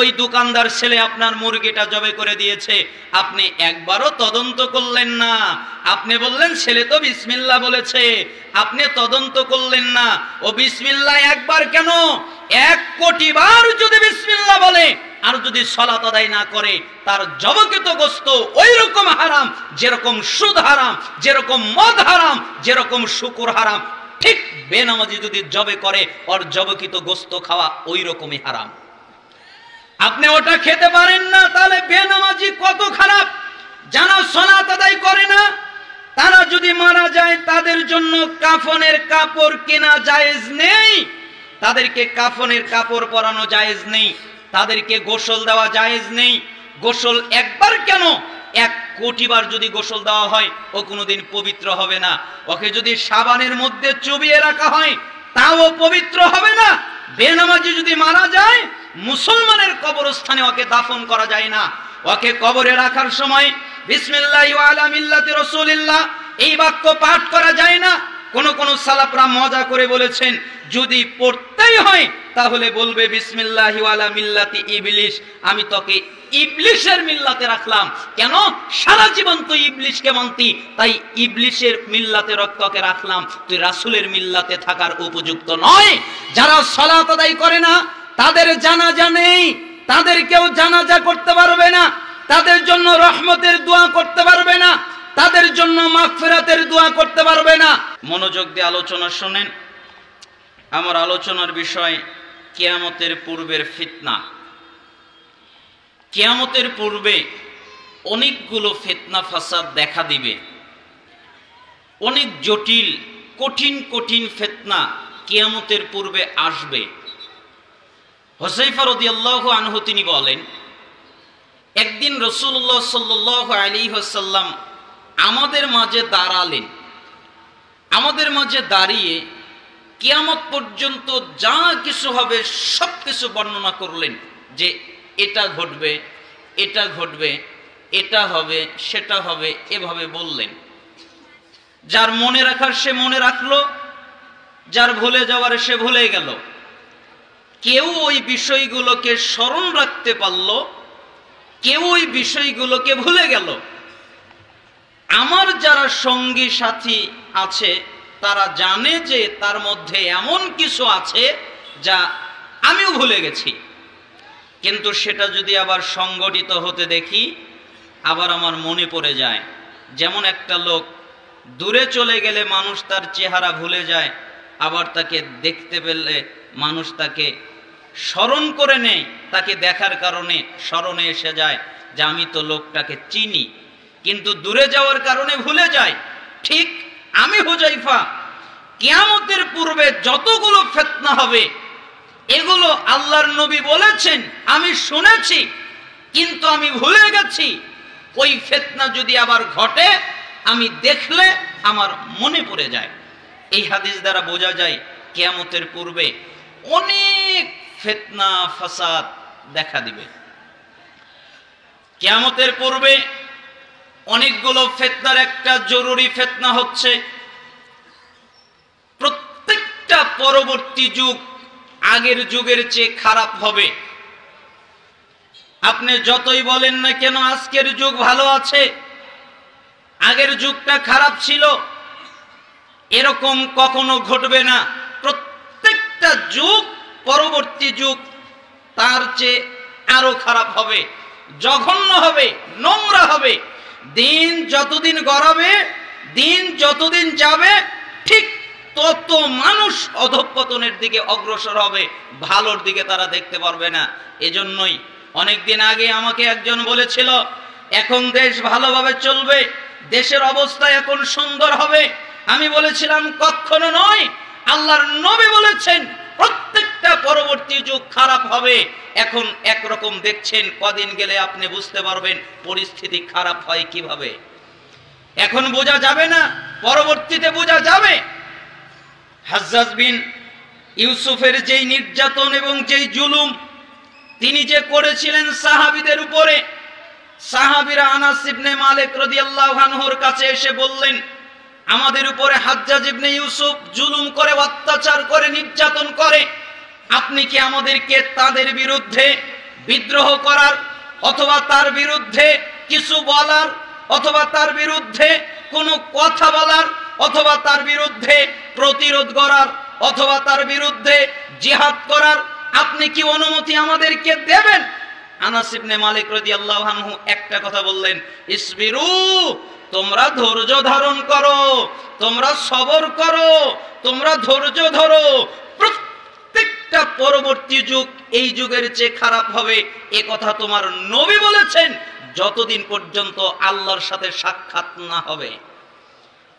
ওই দোকানদার ছেলে আপনার মুরগিটা জবে করে দিয়েছে, আপনি একবারও তদন্ত করলেন না। আপনি বললেন ছেলে তো বিসমিল্লাহ বলেছে, আপনি তদন্ত করলেন না। ও বিসমিল্লাহ একবার কেন, 1 কোটি বার যদি বিসমিল্লাহ বলে আর যদি সালাত আদায় না করে, তার জবকৃত গোশত ওই রকম হারাম যেরকম সুদ হারাম, যেরকম মদ হারাম, যেরকম শুকুর হারাম, ঠিক বেনামাজি যদি জবে করে ওর জবকৃত গোশত খাওয়া ওই রকমই হারাম। আপনি ওটা খেতে পারেন না, তাহলে বেনামাজি কত খারাপ। যারা সালাত আদায় করে না তারা যদি মারা যায়, তাদের জন্য কাফনের কাপড় কেনা জায়েজ নেই, তাদেরকে কাফনের কাপড় পরানো জায়েজ নেই, তাদেরকে গোসল দেওয়া জায়েজ নেই। গোসল একবার কেন, 1 কোটি বার যদি গোসল দেওয়া হয় ও কোনোদিন পবিত্র হবে না। ওকে যদি সাবানের মধ্যে চুবিয়ে রাখা হয় তাও পবিত্র হবে না। বেনামাজি যদি মারা যায়, মুসলমানের কবরস্থানে ওকে দাফন করা যায় না। ওকে কবরে রাখার সময় বিসমিল্লাহি ওয়া আলা মিল্লাতি রাসূলিল্লাহ এই বাক্য পাঠ করা যায় না। কোন সালাফরা মজা করে বলেছেন, যদি পড়তেই হয় তাহলে বলবে বিসমিল্লাহি ওয়া আলা মিল্লাতি ইবলিস, আমি তোকে ইবলিসের মিল্লাতে রাখলাম। কেন? সারা জীবন তুই ইবলিসকে মানতি, তাই ইবলিসের মিল্লাতে তোকে রাখলাম, তুই রাসূলের মিল্লাতে থাকার উপযুক্ত নয়। যারা সালাত আদায় করে না তাদের জানাজা নেই, তাদের কেউ জানাজা করতে পারবে না, তাদের জন্য রহমতের দোয়া করতে পারবে না, তাদের জন্য মাগফিরাতের দোয়া করতে পারবে না। মনোযোগ দিয়ে আলোচনা শুনেন। আমার আলোচনার বিষয় কিয়ামতের পূর্বের ফিতনা। কিয়ামতের পূর্বে অনেকগুলো ফিতনা ফাসাদ দেখা দিবে, অনেক জটিল কঠিন কঠিন ফিতনা কিয়ামতের পূর্বে আসবে। হুযায়ফা রাদিয়াল্লাহু আনহু তিনি বলেন, একদিন রাসূলুল্লাহ সাল্লাল্লাহু আলাইহি ওয়াসাল্লাম আমাদের মাঝে দাঁড়ালেন, আমাদের মাঝে দাঁড়িয়ে কিয়ামত পর্যন্ত যা কিছু হবে সব কিছু বর্ণনা করলেন, যে এটা ঘটবে, এটা ঘটবে, এটা হবে, সেটা হবে, এভাবে বললেন। যার মনে রাখার সে মনে রাখলো, যার ভুলে যাওয়ার সে ভুলে গেল। কেউ ওই বিষয়গুলোকে স্মরণ রাখতে পারল, কেউ ওই বিষয়গুলোকে ভুলে গেল। আমার যারা সঙ্গী সাথী আছে তারা জানে যে তার মধ্যে এমন কিছু আছে যা আমিও ভুলে গেছি, কিন্তু সেটা যদি আবার সংগঠিত হতে দেখি আবার আমার মনে পড়ে যায়। যেমন একটা লোক দূরে চলে গেলে মানুষ তার চেহারা ভুলে যায়, আবার তাকে দেখতে পেলে মানুষ তাকে স্মরণ করে নেয়, তাকে দেখার কারণে স্মরণে এসে যায় যে আমি তো লোকটাকে চিনি, কিন্তু দূরে যাওয়ার কারণে ভুলে যায়। ঠিক আমি হুযায়ফা, কিয়ামতের পূর্বে যতগুলো ফিতনা হবে এগুলো আল্লাহর নবী বলেছেন, আমি শুনেছি কিন্তু আমি ভুলে গেছি। ওই ফিতনা যদি আবার ঘটে আমি দেখলে আমার মনে পড়ে যায়। এই হাদিস দ্বারা বোঝা যায় কিয়ামতের পূর্বে অনেক ফিতনা ফাসাদ দেখা দিবে। কিয়ামতের পূর্বে অনেকগুলো ফিতনার একটা জরুরি ফিতনা হচ্ছে, প্রত্যেকটা পরবর্তী যুগ আগের যুগের চেয়ে খারাপ হবে। আপনি যতই বলেন না কেন আজকের যুগ ভালো আছে, আগের যুগটা খারাপ ছিল, এরকম কখনো ঘটবে না। প্রত্যেকটা যুগ পরবর্তী যুগ তার চেয়ে আরো খারাপ হবে, জঘন্য হবে, নোংরা হবে। দিন যতদিন গড়াবে, দিন যতদিন যাবে, ঠিক তত মানুষ অধঃপতনের দিকে অগ্রসর হবে, ভালোর দিকে তারা দেখতে পারবে না। এজন্যই অনেকদিন আগে আমাকে একজন বলেছিল এখন দেশ ভালোভাবে চলবে, দেশের অবস্থা এখন সুন্দর হবে। আমি বলেছিলাম কখনো নয়, আল্লাহর নবী বলেছেন প্রত্যেকটা পরবর্তী যুগ খারাপ হবে। এখন একরকম দেখছেন, কদিন গেলে আপনি বুঝতে পারবেন পরিস্থিতি খারাপ হয় কিভাবে। এখন বোঝা যাবে না, পরবর্তীতে বোঝা যাবে। হাজ্জাজ বিন ইউসুফের যেই নির্যাতন এবং যেই জুলুম তিনি যে করেছিলেন সাহাবীদের উপরে, সাহাবীরা আনাস ইবনে মালিক রাদিয়াল্লাহু আনহুর কাছে এসে বললেন, আমাদের উপরে হাজ্জাজ ইবনে ইউসুফ জুলুম করে, অত্যাচার করে, নির্যাতন করে, আপনি কি আমাদেরকে তাদের বিরুদ্ধে বিদ্রোহ করার অথবা তার বিরুদ্ধে কিছু বলার অথবা তার বিরুদ্ধে কোনো কথা বলার অথবা তার বিরুদ্ধে প্রতিরোধ করার অথবা তার বিরুদ্ধে জিহাদ করার আপনি কি অনুমতি আমাদেরকে দেবেন? আনাস ইবনে মালিক রাদিয়াল্লাহু আনহু একটা কথা বললেন, ইসবিরু, তোমরা ধৈর্য ধারণ করো, তোমরা সবর করো, তোমরা ধৈর্য ধরো। প্রত্যেকটা পরবর্তী যুগ এই যুগের চেয়ে খারাপ হবে, এ কথা তোমার নবী বলেছেন, যতদিন পর্যন্ত আল্লাহর সাথে সাক্ষাৎ না হবে।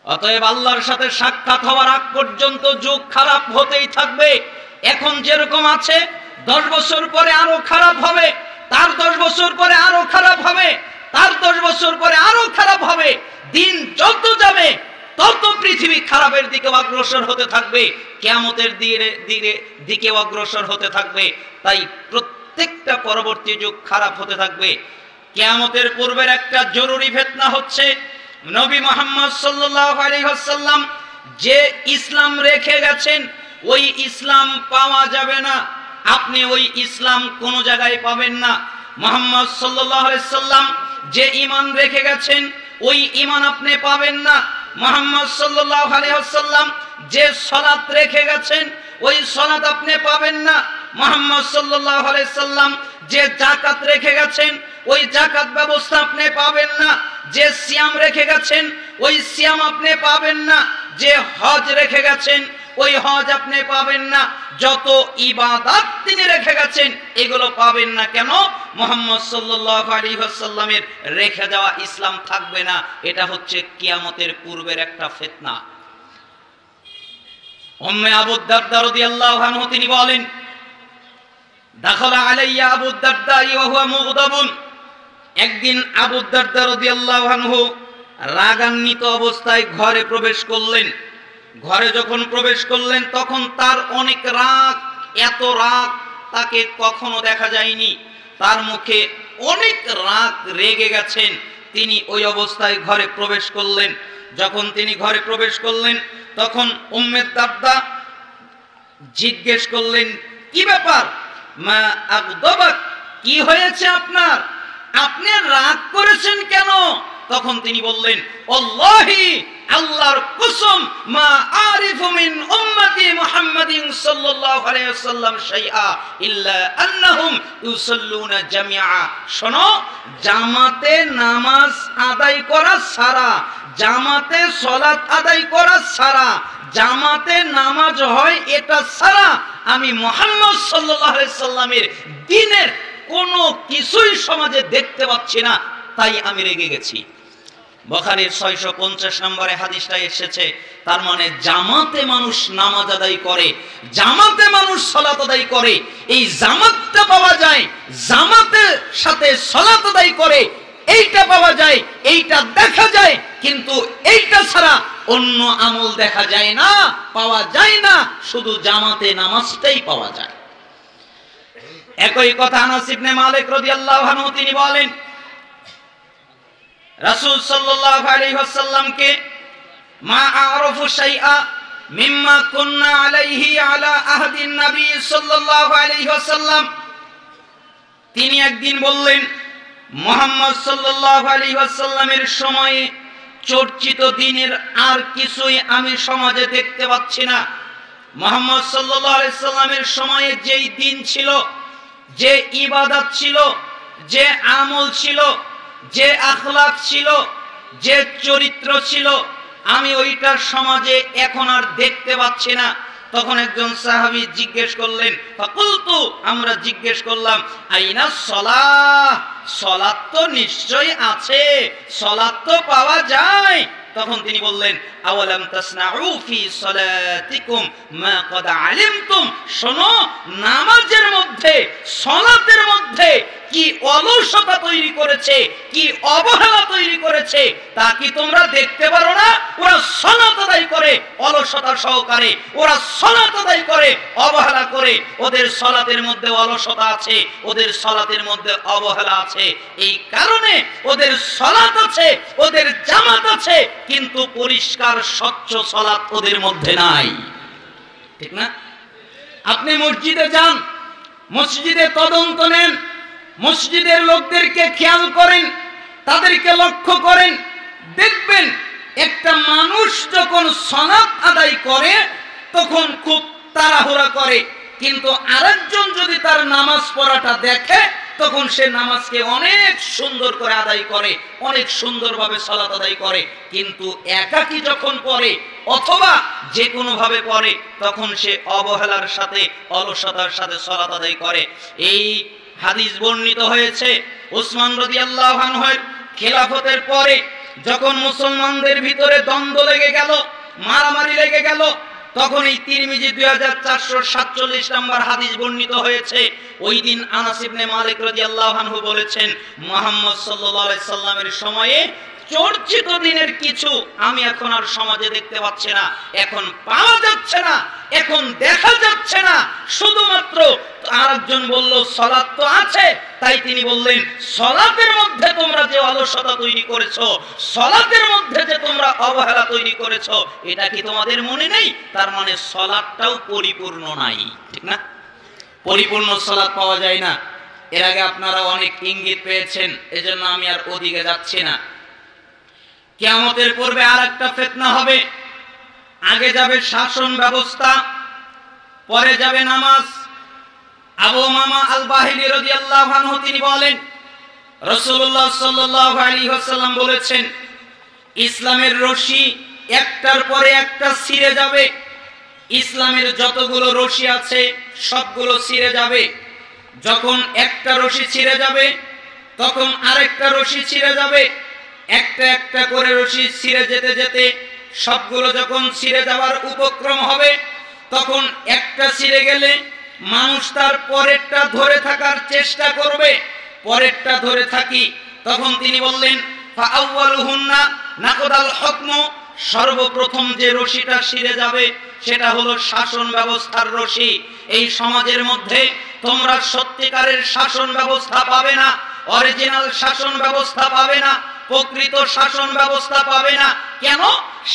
অতএব আল্লাহর সাথে সাক্ষাৎ হওয়ার আগ পর্যন্ত যুগ খারাপ হতেই থাকবে। এখন যেরকম আছে 10 বছর পরে আরো খারাপ হবে, তার 10 বছর পরে আরো খারাপ হবে, তার 10 বছর পরে আরো খারাপ হবে। দিন যত যাবে তত পৃথিবী খারাপের দিকে অগ্রসর হতে থাকবে, কিয়ামতের দিকে অগ্রসর হতে থাকবে। তাই প্রত্যেকটা পরবর্তী যুগ খারাপ হতে থাকবে। কিয়ামতের পূর্বের একটা জরুরি ফিতনা হচ্ছে, নবী মুহাম্মদ সাল্লাল্লাহু আলাইহি ওয়াসাল্লাম যে ইসলাম রেখে গেছেন ওই ইসলাম পাওয়া যাবে না। আপনি ওই ইসলাম কোন জায়গায় পাবেন না। মুহাম্মদ সাল্লাল্লাহু আলাইহি ওয়াসাল্লাম যে ঈমান রেখে গেছেন ওই ঈমান আপনি পাবেন না। মুহাম্মদ সাল্লাল্লাহু আলাইহি ওয়াসাল্লাম যে সালাত রেখে গেছেন ওই সালাত আপনি পাবেন না। মুহাম্মদ সাল্লাল্লাহু আলাইহি ওয়াসাল্লাম যে যাকাত রেখে গেছেন ওই যাকাত ব্যবস্থা আপনি পাবেন না। যে সিয়াম রেখে গেছেন ওই সিয়াম আপনি পাবেন না। যে হজ রেখে গেছেন ওই হজ আপনি পাবেন না। যত ইবাদত তিনি রেখে গেছেন এগুলো পাবেন না। কেন? মুহাম্মদ সাল্লাল্লাহু আলাইহি ওয়াসাল্লামের রেখে যাওয়া ইসলাম থাকবে না। এটা হচ্ছে কিয়ামতের পূর্বের একটা ফিতনা। উম্মে আবু দারদা রাদিয়াল্লাহু আনহু তিনি বলেন, দাখালা আলাইয়া আবু দারদা ওয়া হুয়া মুগদাবুন। একদিন আবু দারদা রাদিয়াল্লাহু আনহু রাগান্বিত অবস্থায় ঘরে প্রবেশ করলেন। ঘরে যখন প্রবেশ করলেন তখন তার অনেক রাগ, এত রাগ তাকে কখনো দেখা যায়নি। তার মুখে অনেক রাগ, রেগে গেছেন। তিনি ওই অবস্থায় ঘরে প্রবেশ করলেন। যখন তিনি ঘরে প্রবেশ করলেন তখন উম্মে দারদা জিজ্ঞেস করলেন, কি ব্যাপার? মা আগদাবাক, কি হয়েছে আপনার? আপনি রাগ করেছেন কেন? তখন তিনি বললেন, আল্লাহি, আল্লাহর কসম, মা আরিফু মিন উম্মতি মুহাম্মাদিন সাল্লাল্লাহু আলাইহি ওয়াসাল্লাম শাইআ ইল্লা আন্নাহুম ইউসাল্লুনা জামিআ। শোনো, জামাতে নামাজ আদায় করা সারা, জামাতে সালাত আদায় করা সারা, জামাতে নামাজ হয় এটা সারা আমি মুহাম্মদ সাল্লাল্লাহু আলাইহি সাল্লামের দ্বীনের কোনো কিছুই সমাজে দেখতে পাচ্ছি না, তাই আমি রেগে গেছি। বুখারীর 650 নম্বরে হাদিসটা এসেছে। তার মানে জামাতে মানুষ নামাজ আদায় করে, জামাতে মানুষ সালাত আদায় করে। এই জামাতটা পাওয়া যায়, জামাতের সাথে সালাত আদায় করে, এইটা পাওয়া যায়, এইটা দেখা যায়। কিন্তু এইটা ছাড়া অন্য আমল দেখা যায় না, পাওয়া যায় না, শুধু জামাতে নামাজটাই পাওয়া যায়। একই কথা আনাস ইবনে মালিক রাদিয়াল্লাহু আনহু তিনি বলেন, রাসূল সাল্লাল্লাহু আলাইহি ওয়াসাল্লামকে মা আ'রাফু শাইআ মিম্মা কুননা আলাইহি আলা আহদিন নবী সাল্লাল্লাহু আলাইহি ওয়াসাল্লাম। তিনি একদিন বললেন, মুহাম্মদ সাল্লাল্লাহু আলাইহি ওয়াসাল্লামের সময়ে চর্চিত দিনের আর কিছুই আমি সমাজে দেখতে পাচ্ছি না। মুহাম্মদ সাল্লাল্লাহু আলাইহি ওয়াসাল্লামের সময়ে যেই দিন ছিল, যে ইবাদত ছিল, যে আমল ছিল, যে আখলাক ছিল, যে চরিত্র ছিল, আমি ওইটা সমাজে এখন আর দেখতে পাচ্ছি না। তখন একজন সাহাবী জিজ্ঞেস করলেন, ফাকুলতু, আমরা জিজ্ঞেস করলাম, আইনা সালাহ, সালাত তো নিশ্চয়ই আছে, সালাত তো পাওয়া যায়। তখন তিনি বললেন, আওয়ালাম তাসনাউ ফি সালাতিকুম মা ক্বাদ আলিমতুম। শোনো, নামাজের মধ্যে, সালাতের মধ্যে কি অলসতা তৈরি করেছে, কি অবহেলা তৈরি করেছে, তা কি তোমরা দেখতে পারো না? ওরা সালাত আদায় করে অলসতা সহকারে, ওরা সালাত আদায় করে অবহেলা করে। ওদের সালাতের মধ্যে অলসতা আছে, ওদের সালাতের মধ্যে অবহেলা আছে। এই কারণে ওদের সালাত আছে, ওদের জামাত আছে, কিন্তু পরিষ্কার স্বচ্ছ সালাত ওদের মধ্যে নাই। ঠিক না? আপনি মসজিদে যান, মসজিদে তদন্ত নেন, মসজিদের লোকদেরকে খেয়াল করেন, তাদেরকে লক্ষ্য করেন, দেখবেন একটা মানুষ যখন সালাত আদায় করে তখন খুব তাড়াহুড়া করে, কিন্তু আরেকজন যদি তার নামাজ পড়াটা দেখে তখন সে নামাজকে অনেক সুন্দর করে আদায় করে, অনেক সুন্দরভাবে সালাত আদায় করে। কিন্তু একাকী যখন পড়ে অথবা যে কোনো ভাবে পড়ে তখন সে অবহেলার সাথে, অলসতার সাথে সালাত আদায় করে। এই হাদিস বর্ণিত হয়েছে উসমান রাদিয়াল্লাহু আনহুর খেলাফতের পরে, যখন মুসলমানদের ভিতরে দ্বন্দ্ব লেগে গেল, মারামারি লেগে গেল, তখন এই তিরমিজি 2447 নম্বর হাদিস বর্ণিত হয়েছে। ওই দিন আনাস ইবনে মালিক রাদিয়াল্লাহু আনহু বলেছেন, মুহাম্মদ সাল্লাল্লাহু আলাইহি সাল্লামের সময়ে চর্চিত দিনের কিছু আমি এখন আর সমাজে দেখতে পাচ্ছি না, এখন পাওয়া যাচ্ছে না, এখন দেখা যাচ্ছে না। শুধুমাত্র আরেকজন বলল সালাত তো আছে, তাই তিনি বললেন সালাতের মধ্যে তোমরা যে অলসতা তৈরি করেছো, সালাতের মধ্যে যে তোমরা অবহেলা তৈরি করেছো, এটা কি তোমাদের মনে নেই? তার মানে সালাতটাও পরিপূর্ণ নাই, ঠিক না? পরিপূর্ণ সালাত পাওয়া যায় না। এর আগে আপনারা অনেক ইঙ্গিত পেয়েছেন, এজন্য আমি আর ওদিকে যাচ্ছি না। কিয়ামতের পূর্বে আরেকটা ফিতনা হবে। আগে যাবে শাসন ব্যবস্থা, পরে যাবে নামাজ। আবু উমামা আল বাহিলি রাদিয়াল্লাহু আনহু তিনি বলেন, রাসূলুল্লাহ সাল্লাল্লাহু আলাইহি ওয়াসাল্লাম বলেছেন, ইসলামের রশি একটার পরে একটা ছিঁড়ে যাবে। ইসলামের যতগুলো রশি আছে সবগুলো ছিঁড়ে যাবে। যখন একটা রশি ছিঁড়ে যাবে তখন আরেকটা রশি ছিঁড়ে যাবে। একটা একটা করে রশি ছিঁড়ে যেতে যেতে সবগুলো যখন ছিঁড়ে যাওয়ার উপক্রম হবে, তখন একটা ছিঁড়ে গেলে মানুষ তার পরেরটা ধরে থাকার চেষ্টা করবে। পরেরটা ধরে থাকি, তখন তিনি বললেন ফাআওয়ালুহুন্না নাকদাল হুকমু, সর্বপ্রথম যে রশিটা ছিঁড়ে যাবে সেটা হলো শাসন ব্যবস্থার রশি। এই সমাজের মধ্যে তোমরা সত্যিকারের শাসন ব্যবস্থা পাবে না, অরিজিনাল শাসন ব্যবস্থা পাবে না, প্রকৃত শাসন ব্যবস্থা পাবে না। কেন?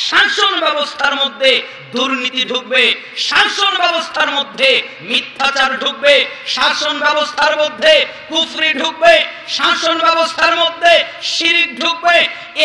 শাসন ব্যবস্থার মধ্যে দুর্নীতি ঢুকবে, শাসন ব্যবস্থার মধ্যে মিথ্যাচার ঢুকবে, শাসন ব্যবস্থার মধ্যে কুফরি ঢুকবে, শাসন ব্যবস্থার মধ্যে শিরক ঢুকবে।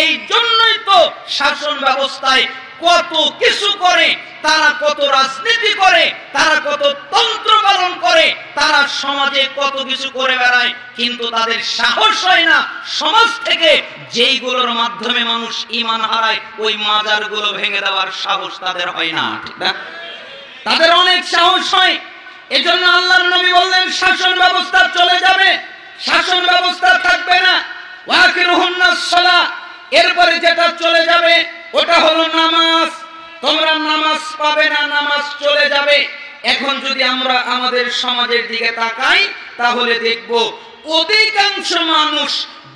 এই জন্যই তো শাসন ব্যবস্থায় কত কিছু করে, তারা কত রাজনীতি করে, তারা কত তন্ত্র পালন করে, তারা সমাজে কত কিছু করে বেড়ায়, কিন্তু তাদের সাহস হয় না সমাজ থেকে যেইগুলোর মাধ্যমে মানুষ ঈমান হারায় ওই মাজারগুলো ভেঙে দেওয়ার সাহস তাদের হয় না, ঠিক না? তাদের অনেক সাহস হয়। এজন্য আল্লাহর নবী বললেন শাসন ব্যবস্থা চলে যাবে, শাসন ব্যবস্থা থাকবে না। ওয়াকিরুহুন্নাস সালাহ, এরপরে যেটা চলে যাবে ওটা হলো নামাজ। তোমরা নামাজ পাবে না, নামাজ চলে যাবে। এখন যদি আমরা আমাদের সমাজের দিকে তাকাই তাহলে দেখব অধিকাংশ মানুষ,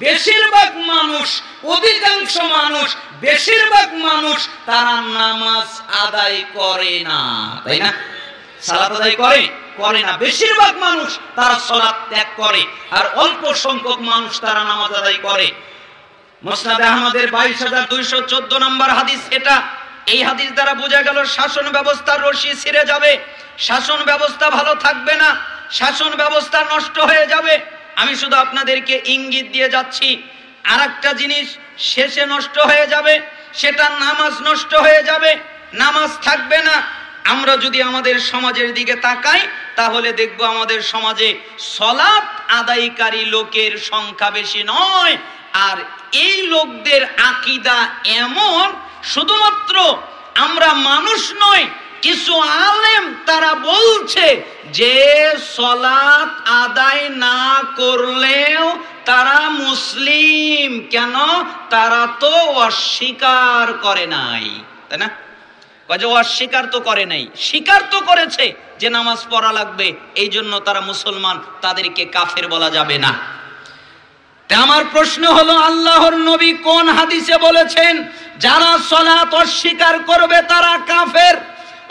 বেশিরভাগ মানুষ, অধিকাংশ মানুষ, বেশিরভাগ মানুষ তারা নামাজ আদায় করে না, তাই না? সালাত আদায় করে না। বেশিরভাগ মানুষ তারা সালাত ত্যাগ করে, আর অল্প সংখ্যক মানুষ তারা নামাজ আদায় করে। মুসনাদে আহমদের 2214 নম্বর হাদিস এটা। এই হাদিস দ্বারা বোঝা গেল শাসন ব্যবস্থার রশি ছিঁড়ে যাবে, শাসন ব্যবস্থা ভালো থাকবে না, শাসন ব্যবস্থা নষ্ট হয়ে যাবে। আমি শুধু আপনাদেরকে ইঙ্গিত দিয়ে যাচ্ছি। আরেকটা জিনিস শেষে নষ্ট হয়ে যাবে, সেটা নামাজ নষ্ট হয়ে যাবে, নামাজ থাকবে না। আমরা যদি আমাদের সমাজের দিকে তাকাই তাহলে দেখব আমাদের সমাজে সালাত আদায়কারী লোকের সংখ্যা বেশি নয়। আর এই লোকদের আকীদা এমন, শুধুমাত্র আমরা মানুষ নয়, কিছু আলেম তারা বলছে যে সালাত আদায় না করলেও তারা মুসলিম। কেন? তারা তো অস্বীকার করে নাই, তাই না? কাজে অস্বীকার তো করে নাই, স্বীকার তো করেছে যে নামাজ পড়া লাগবে, এই জন্য তারা মুসলমান, তাদেরকে কাফের বলা যাবে না। আমার প্রশ্ন হলো, আল্লাহর নবী কোন হাদিসে বলেছেন যারা সালাত অস্বীকার করবে তারা কাফের?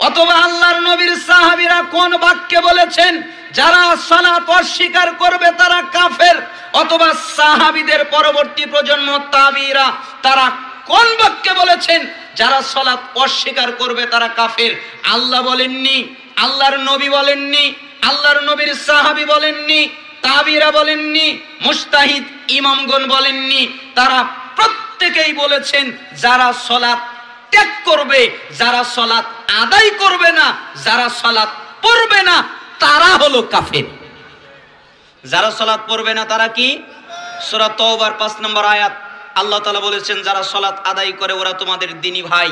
অথবা আল্লাহর নবীর সাহাবীরা কোন বাক্যে বলেছেন যারা সালাত অস্বীকার করবে তারা কাফের? অথবা সাহাবীদের পরবর্তী প্রজন্ম তাবিরা তারা কোন বাক্যে বলেছেন যারা সালাত অস্বীকার করবে তারা কাফের? আল্লাহ বলেননি, আল্লাহর নবী বলেননি, আল্লাহর নবীর সাহাবী বলেননি, তাবিরা বলেননি, মুজতাহিদ ইমামগণ বলেননি, তারা প্রত্যেকেই বলেছেন যারা সালাত ত্যাগ করবে, যারা সালাত আদায় করবে না, যারা সালাত পড়বে না, তারা হলো কাফের। যারা সালাত পড়বে না তারা কি? সূরা তাওবার 5 নম্বর আয়াত আল্লাহ তাআলা বলেছেন যারা সালাত আদায় করে ওরা তোমাদের দ্বীনি ভাই।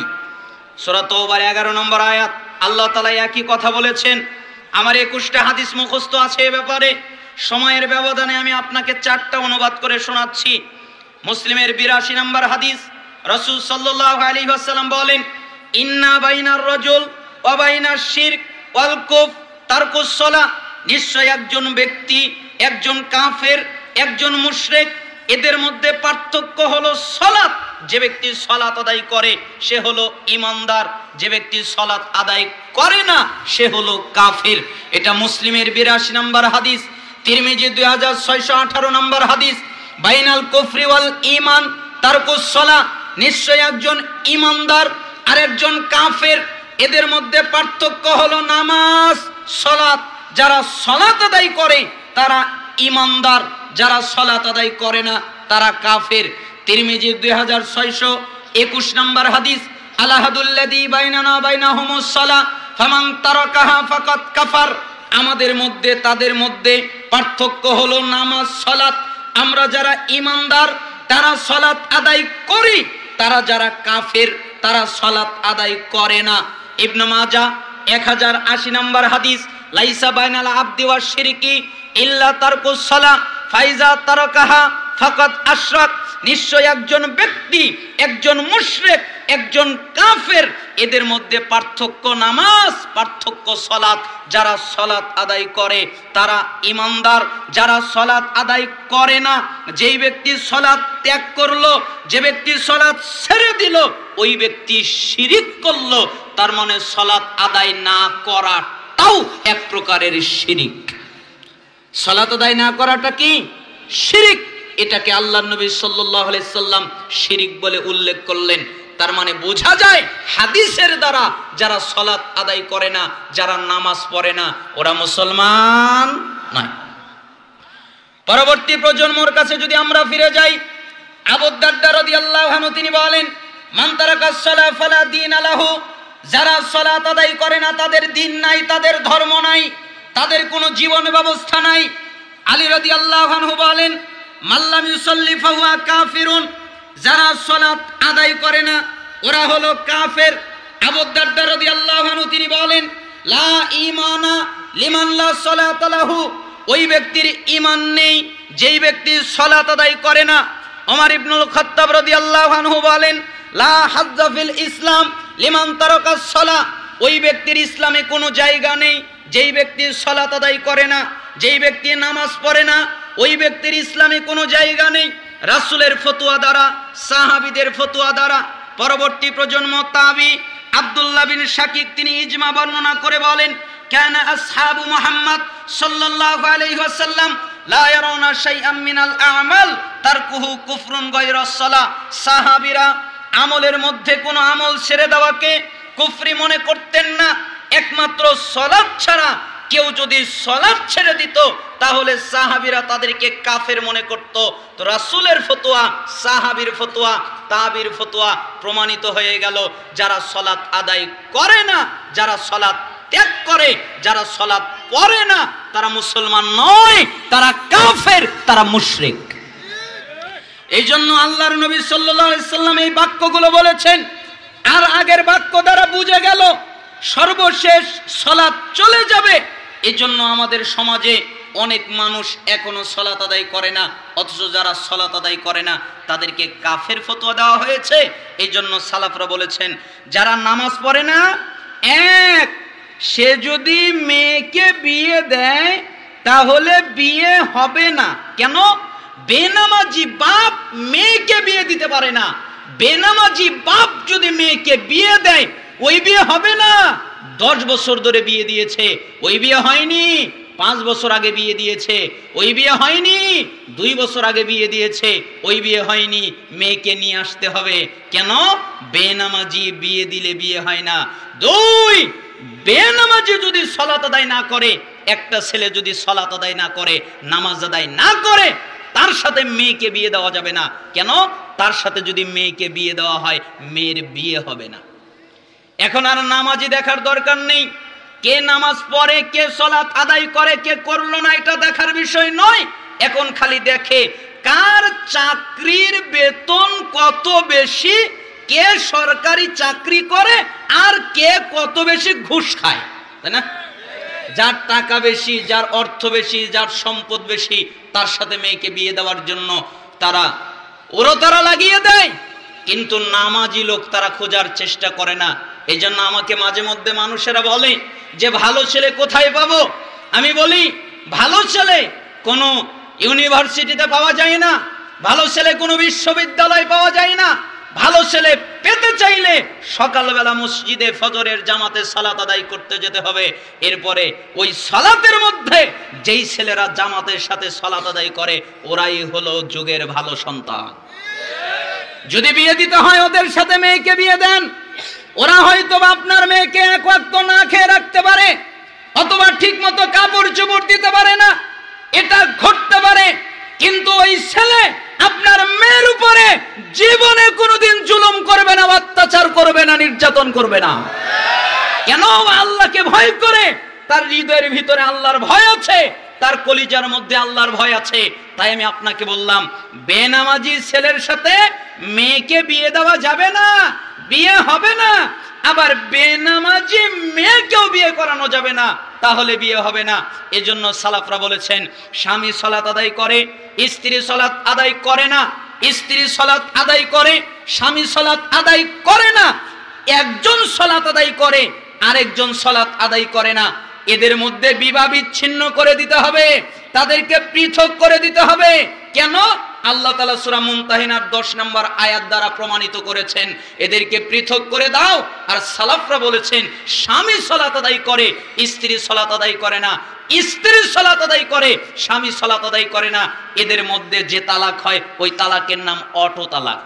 সূরা তাওবার 11 নম্বর আয়াত আল্লাহ তাআলা একই কথা বলেছেন। আমার 21টা হাদিস মুখস্থ আছে এ ব্যাপারে, সময়ের ব্যবধানে আমি আপনাকে 4টা অনুবাদ করে শোনাচ্ছি। মুসলিমের 82 নম্বর হাদিস, রাসূল সাল্লাল্লাহু আলাইহি ওয়াসাল্লাম বলেন, ইন্না বাইনার রাজুল ওয়া বাইনাশ শিরক ওয়াল কুফর তারকুস সালাহ, নিশ্চয় একজন ব্যক্তি, একজন কাফের, একজন মুশরিক, এদের মধ্যে পার্থক্য হলো সালাত। যে ব্যক্তি সালাত আদায় করে সে হলো ঈমানদার, যে ব্যক্তি সালাত আদায় করে না সে হলো কাফের। এটা মুসলিমের 82 নম্বর হাদিস। তিরমিজি 2618 নম্বর হাদিস, বাইনাল কুফরি ওয়াল ঈমান তারকুস সালাহ, নিশ্চয় একজন ঈমানদার আর একজন কাফের, এদের মধ্যে পার্থক্য হলো নামাজ সালাত। যারা সালাত আদায় করে তারা ঈমানদার, যারা সালাত আদায় করে না তারা কাফের। তিরমিজি 2621 নম্বর হাদিস, আলাহাদুল্লাযী বাইনানা বাইনাহুমুস সালাহ ফামান তারাকাহা ফাকাদ কাফার, আমাদের মধ্যে তাদের মধ্যে পার্থক্য হলো নামাজ সালাত। আমরা যারা ঈমানদার তারা সালাত আদায় করি, তারা যারা কাফের তারা সালাত আদায় করে না। ইবনে মাজাহ 1080 নম্বর হাদিস, লাইসা বাইনাল আবদি ওয়াশ শিরকি ইল্লা তারকুস সালাহ ফাইজা তারাকাহা ফাকাদ আশরাক, নিশ্চয় একজন ব্যক্তি, একজন মুশরিক, একজন কাফের, এদের মধ্যে পার্থক্য নামাজ, পার্থক্য সালাত। যারা সালাত আদায় করে তারা ঈমানদার, যারা সালাত আদায় করে না, যেই ব্যক্তি সালাত ত্যাগ করলো, যে ব্যক্তি সালাত ছেড়ে দিল, ওই ব্যক্তি শিরিক করলো। তার মানে সালাত আদায় না করাটাও এক প্রকারের শিরিক। সালাত আদায় না করাটা কি? শিরিক। এটাকে আল্লাহর নবী সাল্লাল্লাহু আলাইহি সাল্লাম শিরিক বলে উল্লেখ করলেন। তার মানে বোঝা যায় হাদিসের দ্বারা যারা সালাত আদায় করে না, যারা নামাজ পড়ে না, ওরা মুসলমান নয়। পরবর্তী প্রজন্মের কাছে যদি আমরা ফিরে যাই, আবু দারদা রাদিয়াল্লাহু আনহু তিনি বলেন, মান তারাকাস সালাহ ফালা দীন লাহু, যারা সালাত আদায় করে না তাদের দিন নাই, তাদের ধর্ম নাই, তাদের কোনো জীবন ব্যবস্থা নাই। আলী রাদিয়াল্লাহু আনহু বলেন, মাল্লাম ইউসাল্লি ফাহুয়া কাফিরুন, যারা সালাত আদায় করে না ওরা হলো কাফের। আবু দারদা রাদিয়াল্লাহু আনহু তিনি বলেন, লা ঈমানা লিমান লা সালাত লাহু, ওই ব্যক্তির ঈমান নেই যেই ব্যক্তি সালাত আদায় করে না। ওমর ইবনুল খাত্তাব রাদিয়াল্লাহু আনহু বলেন, লা হাজ্জা ফিল ইসলাম লিমান তারাকাস সালাহ, ওই ব্যক্তির ইসলামে কোনো জায়গা নেই যেই ব্যক্তি সালাত আদায় করে না, যেই ব্যক্তি নামাজ পড়ে না, ওই ব্যক্তির ইসলামে কোনো জায়গা নেই। রাসূলের ফতোয়া দ্বারা, সাহাবীদের ফতোয়া দ্বারা পরবর্তী প্রজন্ম তাবি আব্দুল্লাহ বিন শাকিক তিনি ইজমা বর্ণনা করে বলেন, কানা আসহাবু মুহাম্মদ সাল্লাল্লাহু আলাইহি ওয়াসাল্লাম লা ইয়ারাউনা শাইআম মিনাল আমাল তারকুহু কুফরুন গায়রাস সালাহ, সাহাবীরা আমলের মধ্যে কোনো আমল ছেড়ে দেওয়াকে কুফরি মনে করতেন না, একমাত্র সালাত ছাড়া কেউ যদি সালাত ছেড়ে দিত তাহলে সাহাবীরা তাদেরকে কাফের মনে করত। তো রাসূলের ফতোয়া, সাহাবীর ফতোয়া, তাবির ফতোয়া প্রমাণিত হয়ে গেল, যারা সালাত আদায় করে না, যারা সালাত ত্যাগ করে, যারা সালাত পড়ে না, তারা মুসলমান নয়, তারা কাফের, তারা মুশরিক। এই জন্য আল্লাহর নবী সাল্লাল্লাহু আলাইহি সাল্লাম এই বাক্যগুলো বলেছেন। আর আগের বাক্য দ্বারা বুঝে গেল সর্বশেষ সালাত চলে যাবে। এই জন্য আমাদের সমাজে অনেক মানুষ এখনো সালাত আদায় করে না, অথচ যারা সালাত আদায় করে না তাদেরকে কাফের ফতোয়া দেওয়া হয়েছে। এই জন্য সালাফরা বলেছেন, যারা নামাজ পড়ে না, এক, সে যদি মেয়েকে বিয়ে দেয় তাহলে বিয়ে হবে না। কেন? বেনামাজি বাপ মেয়েকে বিয়ে দিতে পারে না। বেনামাজি বাপ যদি মেয়েকে বিয়ে দেয় ওই বিয়ে হবে না। 10 বছর ধরে বিয়ে দিয়েছে, ওই বিয়ে হয়নি। 5 বছর আগে বিয়ে দিয়েছে, ওই বিয়ে হয়নি। 2 বছর আগে বিয়ে দিয়েছে, ওই বিয়ে হয়নি। মেয়েকে নিয়ে আসতে হবে। কেন? বেনামাজি বিয়ে দিলে বিয়ে হয় না। 2, বেনামাজি যদি সালাত আদায় না করে, একটা ছেলে যদি সালাত আদায় না করে, নামাজ আদায় না করে, তার সাথে মেয়েকে বিয়ে দেওয়া যাবে না। কেন? তার সাথে যদি মেয়েকে বিয়ে দেওয়া হয়, মেয়ের বিয়ে হবে না। এখন আর নামাজি দেখার দরকার নেই, কে নামাজ পড়ে, কে সালাত আদায় করে, কে করলো না, এটা দেখার বিষয় নয়। এখন খালি দেখে কার চাকরির বেতন কত বেশি, কে সরকারি চাকরি করে, আর কে কত বেশি ঘুষ খায়, তাই না? যার টাকা বেশি, যার অর্থ বেশি, যার সম্পদ বেশি, তার সাথে মেয়েকে বিয়ে দেওয়ার জন্য তারা লাগিয়ে দেয়। কিন্তু নামাজি লোক তারা খোঁজার চেষ্টা করে না। এই জন্য আমাকে মাঝে মধ্যে মানুষেরা বলে যে ভালো ছেলে কোথায় পাবো? আমি বলি ভালো ছেলে কোনো ইউনিভার্সিটিতে পাওয়া যায় না, ভালো ছেলে কোনো বিশ্ববিদ্যালয় পাওয়া যায় না। ভালো ছেলে পেতে চাইলে সকালবেলা মসজিদে ফজরের জামাতে সালাত আদায় করতে যেতে হবে। এরপরে ওই সালাতের মধ্যে যেই ছেলেরা জামাতের সাথে সালাত আদায় করে, ওরাই হলো যুগের ভালো সন্তান। যদি বিয়ে দিতে হয় ওদের সাথে মেয়েকে বিয়ে দেন, ওরা হয়তো আপনার মেয়েকে এক ওয়াক্ত না খেয়ে রাখতে পারে, অথবা ঠিক মতো কাপড় চোপড় দিতে পারে না, এটা ঘটতে পারে। কিন্তু ওই ছেলে আপনার মেয়ের উপরে জীবনে কোনোদিন জুলুম করবে না, অত্যাচার করবে না, নির্যাতন করবে না। কেন? আল্লাহকে ভয় করে, তার হৃদয়ের ভিতরে আল্লাহর ভয় আছে, তার কলিজার মধ্যে আল্লাহর ভয় আছে। তাই আমি আপনাকে বললাম, বেনামাজি ছেলের সাথে মেয়েকে বিয়ে দেওয়া যাবে না, বিয়ে হবে না। আবার বেনামাজি মেয়েকেও বিয়ে করানো যাবে না, তাহলে বিয়ে হবে না। এজন্য সালাফরা বলেছেন, স্বামী সালাত আদায় করে, স্ত্রী সালাত আদায় করে না। স্ত্রী সালাত আদায় করে, স্বামী সালাত আদায় করে না। একজন সালাত আদায় করে, আরেকজন সালাত আদায় করে না। এদের মধ্যে বিবাহ বিচ্ছিন্ন করে দিতে হবে, তাদেরকে পৃথক করে দিতে হবে। কেন? আল্লাহ তাআলা সূরা মুমতাহিনার 10 নম্বর আয়াত দ্বারা প্রমাণিত করেছেন, এদেরকে পৃথক করে দাও। আর সালাফরা বলেছেন, স্বামী সালাত আদায় করে, স্ত্রী সালাত আদায় করে না। স্ত্রী সালাত আদায় করে, স্বামী সালাত আদায় করে না। এদের মধ্যে যে তালাক হয়, ওই তালাকের নাম অটো তালাক।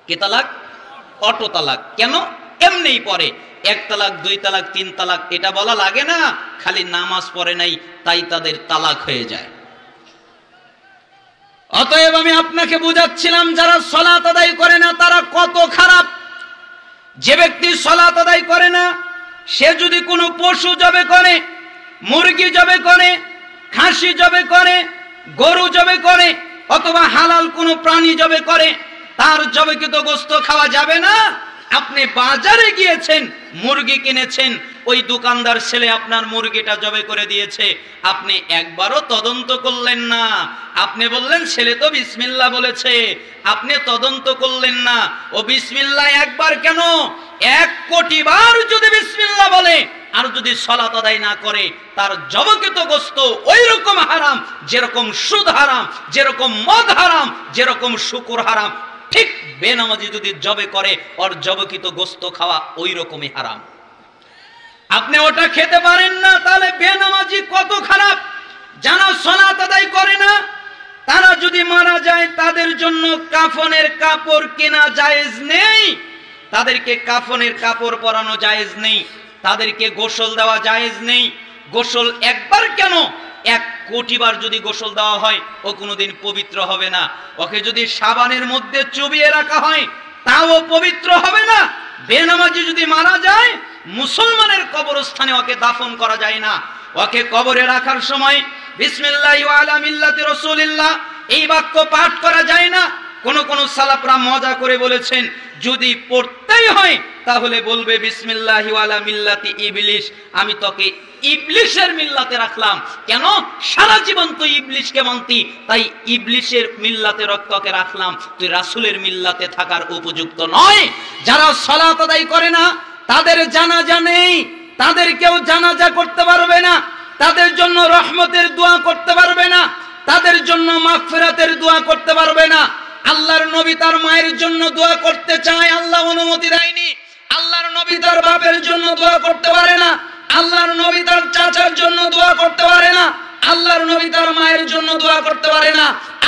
কি তালাক? অটো তালাক। কেন? এমনিই পড়ে, 1 তালাক, 2 তালাক, 3 তালাক, এটা বলা লাগে না, খালি নামাজ পড়ে নাই তাই তাদের তালাক হয়ে যায়। অতএব আমি আপনাকে বুঝাচ্ছিলাম, যারা সালাত আদায় করে না তারা কত খারাপ। যে ব্যক্তি সালাত আদায় করে না, সে যদি কোনো পশু জবে করে, মুরগি জবে করে, খাসি জবে করে, গরু জবে করে, অথবা হালাল কোনো প্রাণী জবে করে, তার জবেকৃত গোশত খাওয়া যাবে না। আপনি বাজারে গিয়েছেন, মুরগি কিনেছেন, ওই দোকানদার ছেলে আপনার মুরগিটা জবে করে দিয়েছে, আপনি একবারও তদন্ত করলেন না। আপনি বললেন ছেলে তো বিসমিল্লাহ বলেছে, আপনি তদন্ত করলেন না। ও বিসমিল্লাহ একবার কেন, 1 কোটি বার যদি বিসমিল্লাহ বলে আর যদি সালাত আদায় না করে, তার জবকৃত গোশত ওই রকম হারাম যেরকম সুদ হারাম, যেরকম মদ হারাম, যেরকম শুকুর হারাম, ঠিক বেনামাজি যদি জবে করে, ওর জবকৃত গোশত খাওয়া ওই রকমই হারাম। আপনি ওটা খেতে পারেন না, তাহলে বেনামাজি কত খারাপ। যারা সালাত আদায় করে না, তারা যদি মারা যায়, তাদের জন্য কাফনের কাপড় কেনা জায়েজ নেই, তাদেরকে কাফনের কাপড় পরানো জায়েজ নেই, তাদেরকে গোসল দেওয়া জায়েজ নেই। গোসল একবার কেন, 1 কোটি বার যদি গোসল দেওয়া হয়, ও কোনোদিন পবিত্র হবে না। ওকে যদি সাবানের মধ্যে চুবিয়ে রাখা হয়, তাও পবিত্র হবে না। বেনামাজি যদি মারা যায়, মুসলমানের কবরস্থানে ওকে দাফন করা যায় না। ওকে কবরে রাখার সময় বিসমিল্লাহি ওয়া আলা মিল্লাতি রাসূলিল্লাহ এই বাক্য পাঠ করা যায় না। কোন কোন সালাফরা মজা করে বলেছেন, যদি পড়তেই হয় তাহলে বলবে বিসমিল্লাহি ওয়া আলা মিল্লাতি ইবলিস, আমি তোকে ইবলিশের মিল্লাতে রাখলাম। কেন? সারা জীবন তুই ইবলিশকে মানতি, তাই ইবলিশের মিল্লাতে তোকে রাখলাম, তুই রাসূলের মিল্লাতে থাকার উপযুক্ত নয়। যারা সালাত আদায় করে না, তাদের জানাজা নেই, তাদের কেউ জানাজা করতে পারবে না, তাদের জন্য রহমতের দোয়া করতে পারবে না, তাদের জন্য মাগফিরাতের দোয়া করতে পারবে না। আল্লাহর নবী তার মায়ের জন্য দোয়া করতে চায়, আল্লাহ অনুমতি দেয়নি। আল্লাহর নবী তার বাপের জন্য দোয়া করতে পারে না, আল্লাহর নবী তার চাচার জন্য দোয়া করতে পারে না, আল্লাহর নবী তার মায়ের জন্য দোয়া করতে পারে না।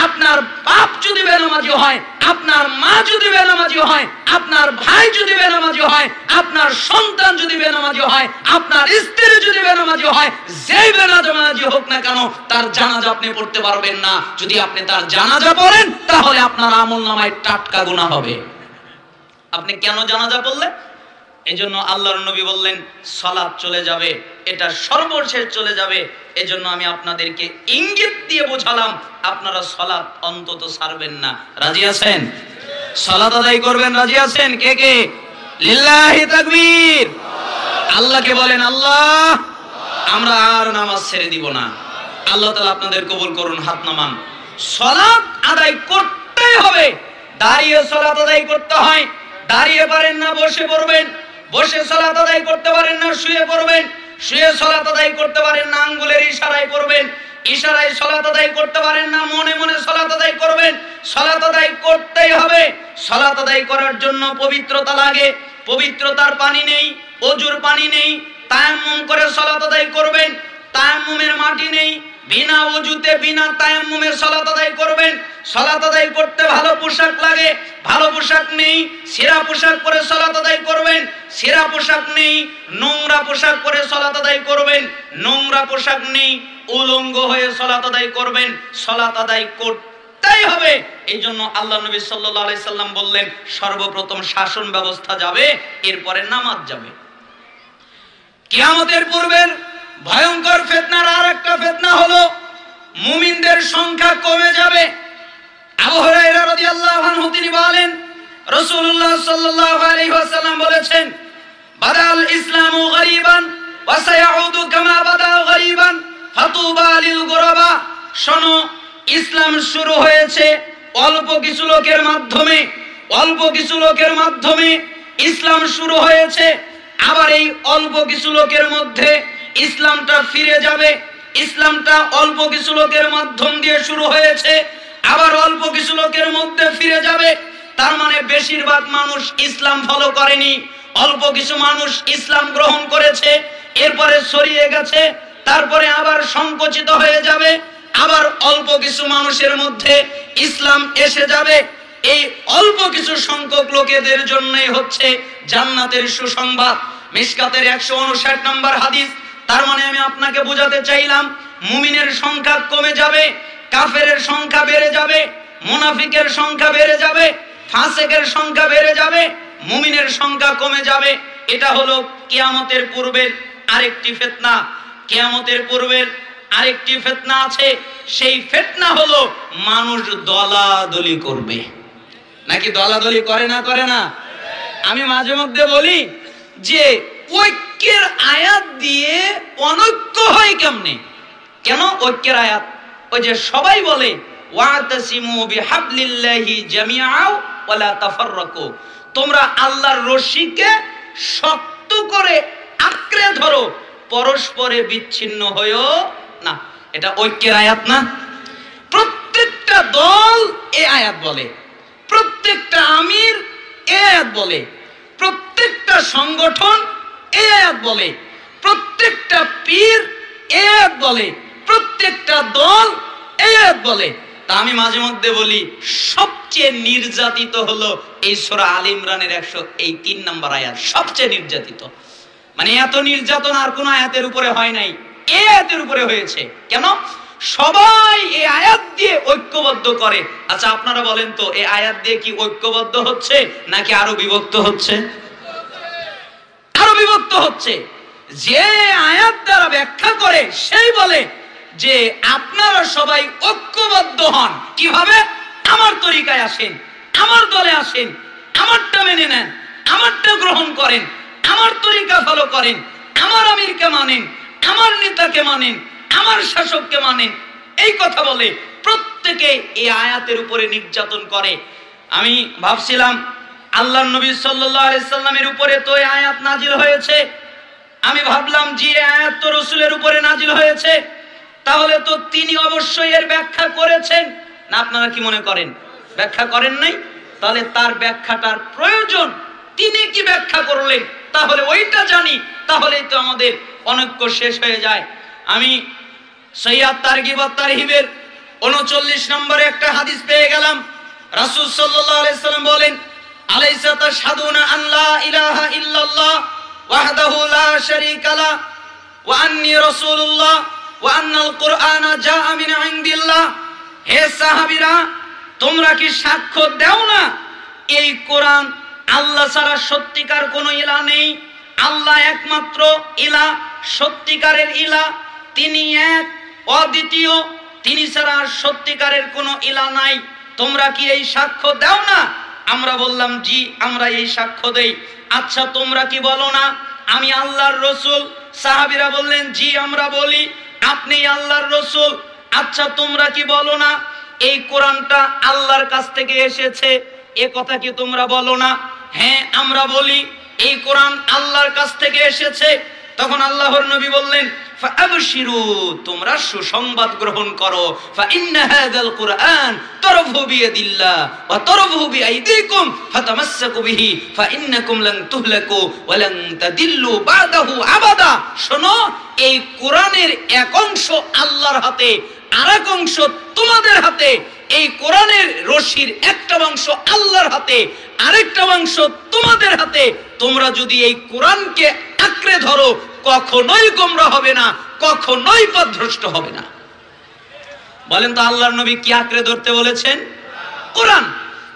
আপনার বাপ যদি বেনামাজি হয়, আপনার মা যদি বেনামাজি হয়, আপনার ভাই যদি বেনামাজি হয়, আপনার সন্তান যদি বেনামাজি হয়, আপনার স্ত্রী যদি বেনামাজি হয়, যেই বেনামাজি হোক না কেন তার জানাজা আপনি পড়তে পারবেন না। যদি আপনি তার জানাজা পড়েন তাহলে আপনার আমলনামায় টাটকা গুনাহ হবে। আপনি কেন জানাজা পড়লেন? এজন্য আল্লাহর নবী বললেন সালাত চলে যাবে, এটা সর্বশেষ চলে যাবে। এজন্য আমি আপনাদেরকে ইঙ্গিত দিয়ে বোঝালাম, আপনারা সালাত অন্তত ছাড়বেন না। রাজি আছেন? সালাত আদায় করবেন, রাজি আছেন? কে কে? লিল্লাহি তাকবীর। আল্লাহকে বলেন, আল্লাহ আমরা আর নামাজ ছেড়ে দিব না। আল্লাহ তাআলা আপনাদের কবুল করুন। হাত নামান। সালাত আদায় করতেই হবে। দাঁড়িয়ে সালাত আদায় করতে হয়, দাঁড়িয়ে পারেন না বসে পড়বেন, বসে সালাত আদায় করতে পারেন না শুয়ে পড়বেন, শুয়ে সালাত আদায় করতে পারেন না আঙ্গুলের ইশারায় করবেন, ইশারায় সালাত আদায় করতে পারেন না মনে মনে সালাত আদায় করবেন। সালাত আদায় করতেই হবে। সালাত আদায় করার জন্য পবিত্রতা লাগে, পবিত্রতার পানি নেই, ওযুর পানি নেই, তায়াম্মুম করে সালাত আদায় করবেন। তায়াম্মুমের মাটি নেই, বিনা ওযুতে বিনা তায়াম্মুমে সালাত আদায় করবেন। সালাত আদায় করতে ভালো পোশাক লাগে, ভালো পোশাক নেই, ছেঁড়া পোশাক পরে সালাত আদায় করবেন। ছেঁড়া পোশাক নেই, নোংরা পোশাক পরে সালাত আদায় করবেন। নোংরা পোশাক নেই, উলঙ্গ হয়ে সালাত আদায় করবেন। সালাত আদায় করতেই হবে। এই জন্য আল্লাহ নবী সাল্লাল্লাহু আলাইহি সাল্লাম বললেন সর্বপ্রথম শাসন ব্যবস্থা যাবে, এরপরে নামাজ যাবে। কিয়ামতের পূর্বের ভয়ঙ্কর ফিতনার আরেকটা ফিতনা হলো মুমিনদের সংখ্যা কমে যাবে। আবু হুরায়রা রাদিয়াল্লাহু আনহু তিনি বলেন, রাসূলুল্লাহ সাল্লাল্লাহু আলাইহি ওয়াসাল্লাম বলেছেন, বাদাল ইসলামু গরীবান ওয়া সায়াউদু কামা বাদা গরীবান ফাতুবা লিল গুরাবা। শোনো, ইসলাম শুরু হয়েছে অল্প কিছু লোকের মাধ্যমে, অল্প কিছু লোকের মাধ্যমে ইসলাম শুরু হয়েছে। আবার এই অল্প কিছু লোকের মধ্যে ইসলামটা ফিরে যাবে। ইসলামটা অল্প কিছু লোকের মাধ্যম দিয়ে শুরু হয়েছে, আবার অল্প কিছু লোকের মধ্যে ফিরে যাবে। তার মানে বেশিরভাগ মানুষ ইসলাম ফলো করেনি, অল্প কিছু মানুষ ইসলাম গ্রহণ করেছে, এরপরে ছড়িয়ে গেছে, তারপরে আবার সংকুচিত হয়ে যাবে, আবার অল্প কিছু মানুষের মধ্যে ইসলাম এসে যাবে। এই অল্প কিছু সংখ্যক লোকেদের জন্যই হচ্ছে জান্নাতের সুসংবাদ। মিশকাতের 159 নম্বর হাদিস। তার মানে আমি আপনাকে বোঝাতে চাইলাম, মুমিনের সংখ্যা কমে যাবে, কাফেরের সংখ্যা বেড়ে যাবে, মুনাফিকের সংখ্যা বেড়ে যাবে, ফাসিকের সংখ্যা বেড়ে যাবে, মুমিনের সংখ্যা কমে যাবে। এটা হলো কিয়ামতের পূর্বের আরেকটি ফিতনা। কিয়ামতের পূর্বের আরেকটি ফিতনা আছে, সেই ফিতনা হলো মানুষ দলাদলি করবে। নাকি দলাদলি করে না? করে না? আমি মাঝে মধ্যে বলি যে ঐক্যের আয়াত দিয়ে অনৈক্য হয় কেমনে? কেন ঐক্যের আয়াত? ওই যে সবাই বলে ওয়াতাসিমু বিহাবলিল্লাহি জামিআও ওয়ালা তাফাররাকু, তোমরা আল্লাহর রশিকে শক্ত করে আঁকড়ে ধরো, পরস্পরে বিচ্ছিন্ন হয়ো না। এটা ঐক্যের আয়াত না? প্রত্যেকটা দল এই আয়াত বলে, প্রত্যেকটা আমির এই আয়াত বলে, প্রত্যেকটা সংগঠন এই আয়াত বলে, প্রত্যেকটা পীর এই আয়াত বলে, প্রত্যেকটা দল এই আয়াত বলে। তা আমি মাঝে মধ্যে বলি সবচেয়ে নির্যাতিত হলো এই সূরা আলে ইমরানের 103 নম্বর আয়াত, সবচেয়ে নির্যাতিত। মানে এত নির্যাতন আর কোন আয়াতের উপরে হয় নাই, এই আয়াতের উপরে হয়েছে। কেন? সবাই এই আয়াত দিয়ে ঐক্যবদ্ধ করে। আচ্ছা আপনারা বলেন তো, এই আয়াত দিয়ে কি ঐক্যবদ্ধ হচ্ছে নাকি আরো বিভক্ত হচ্ছে? আরো বিভক্ত হচ্ছে। যে আয়াত দ্বারা ব্যাখ্যা করে সেই বলে যে আপনারা সবাই ঐক্যবদ্ধ হন। কিভাবে? আমার তরিকায় আসেন, আমার দলে আসেন, আমারটা মেনে নেন, আমারটা গ্রহণ করেন, আমার তরিকা ফলো করেন, আমার আমিরকে মানেন, আমার নেতাকে মানেন, আমার শাসককে মানেন। এই কথা বলে প্রত্যেকে এই আয়াতের উপরে নির্যাতন করে। আমি ভাবছিলাম আল্লাহর নবী সাল্লাল্লাহু আলাইহি সাল্লামের উপরে তো এই আয়াত নাজিল হয়েছে। আমি ভাবলাম যে আয়াত তো রাসূলের উপরে নাজিল হয়েছে, তাহলে তো তিনি অবশ্যই এর ব্যাখ্যা করেছেন। না আপনারা কি মনে করেন ব্যাখ্যা করেন নাই? তাহলে তার ব্যাখ্যাটার প্রয়োজন, তিনি কি ব্যাখ্যা করলেন তাহলে ওইটা জানি, তাহলেই তো আমাদের অনৈক্য শেষ হয়ে যায়। আমি সহিহ তারগিব ওয়াত তারহিবের 39 নম্বরে একটা হাদিস পেয়ে গেলাম। রাসূল সাল্লাল্লাহু আলাইহি সাল্লাম বলেন, আলাইসা তাশহাদুনা আন লা ইলাহা ইল্লাল্লাহ ওয়াহদাহু লা শারীকা লা ওয়া আন্নী রাসূলুল্লাহ ওয়া আন্নাল কুরআনা জাআ মিন ইনদিল্লাহ। হে সাহাবীরা, তোমরা কি সাক্ষ্য দাও না এই কোরআন আল্লাহ ছাড়া সত্যিকার কোনো ইলাহ নেই, আল্লাহ একমাত্র ইলাহ, সত্যিকারের ইলাহ, তিনি এক অদ্বিতীয়, তিনি ছাড়া সত্যিকারের কোনো ইলাহ নাই। তোমরা কি এই সাক্ষ্য দাও না? আমরা বললাম জি, আমরা এই সাক্ষ্য দেই। আচ্ছা তোমরা কি বলো না আমি আল্লাহর রসুল? সাহাবীরা বললেন জি আমরা বলি, আপনি আল্লাহর রসুল। আচ্ছা তোমরা কি বলো না এই কোরআনটা আল্লাহর কাছ থেকে এসেছে? এ কথা কি তোমরা বলো না? হ্যাঁ আমরা বলি এই কোরআন আল্লাহর কাছ থেকে এসেছে। তখন আল্লাহর নবী বললেন, ফাআবশিরু, তোমরা সুসংবাদ গ্রহণ করো। ফাইন্না হাযাল কুরআন তারফু বিয়াদিল্লাহ ওয়া তারফু বিআইদিকুম ফাতামাসসাকু বিহি ফাইন্নাকুম লান তুহলাকু ওয়া লান তাদিল্লু বাদাহু আবাদা। শোনো, এই কোরআনের এক অংশ আল্লাহর হাতে, আরেক অংশ তোমাদের হাতে। এই কোরআনের রশির একটা অংশ আল্লাহর হাতে, আরেকটা অংশ তোমাদের হাতে। তোমরা যদি এই কোরআনকে আঁকড়ে ধরো কখনোই গোমরাহ হবে না, কখনোই পথভ্রষ্ট হবে না। বলেন তো আল্লাহর নবী কি আঁকড়ে ধরতে বলেছেন? কোরআন।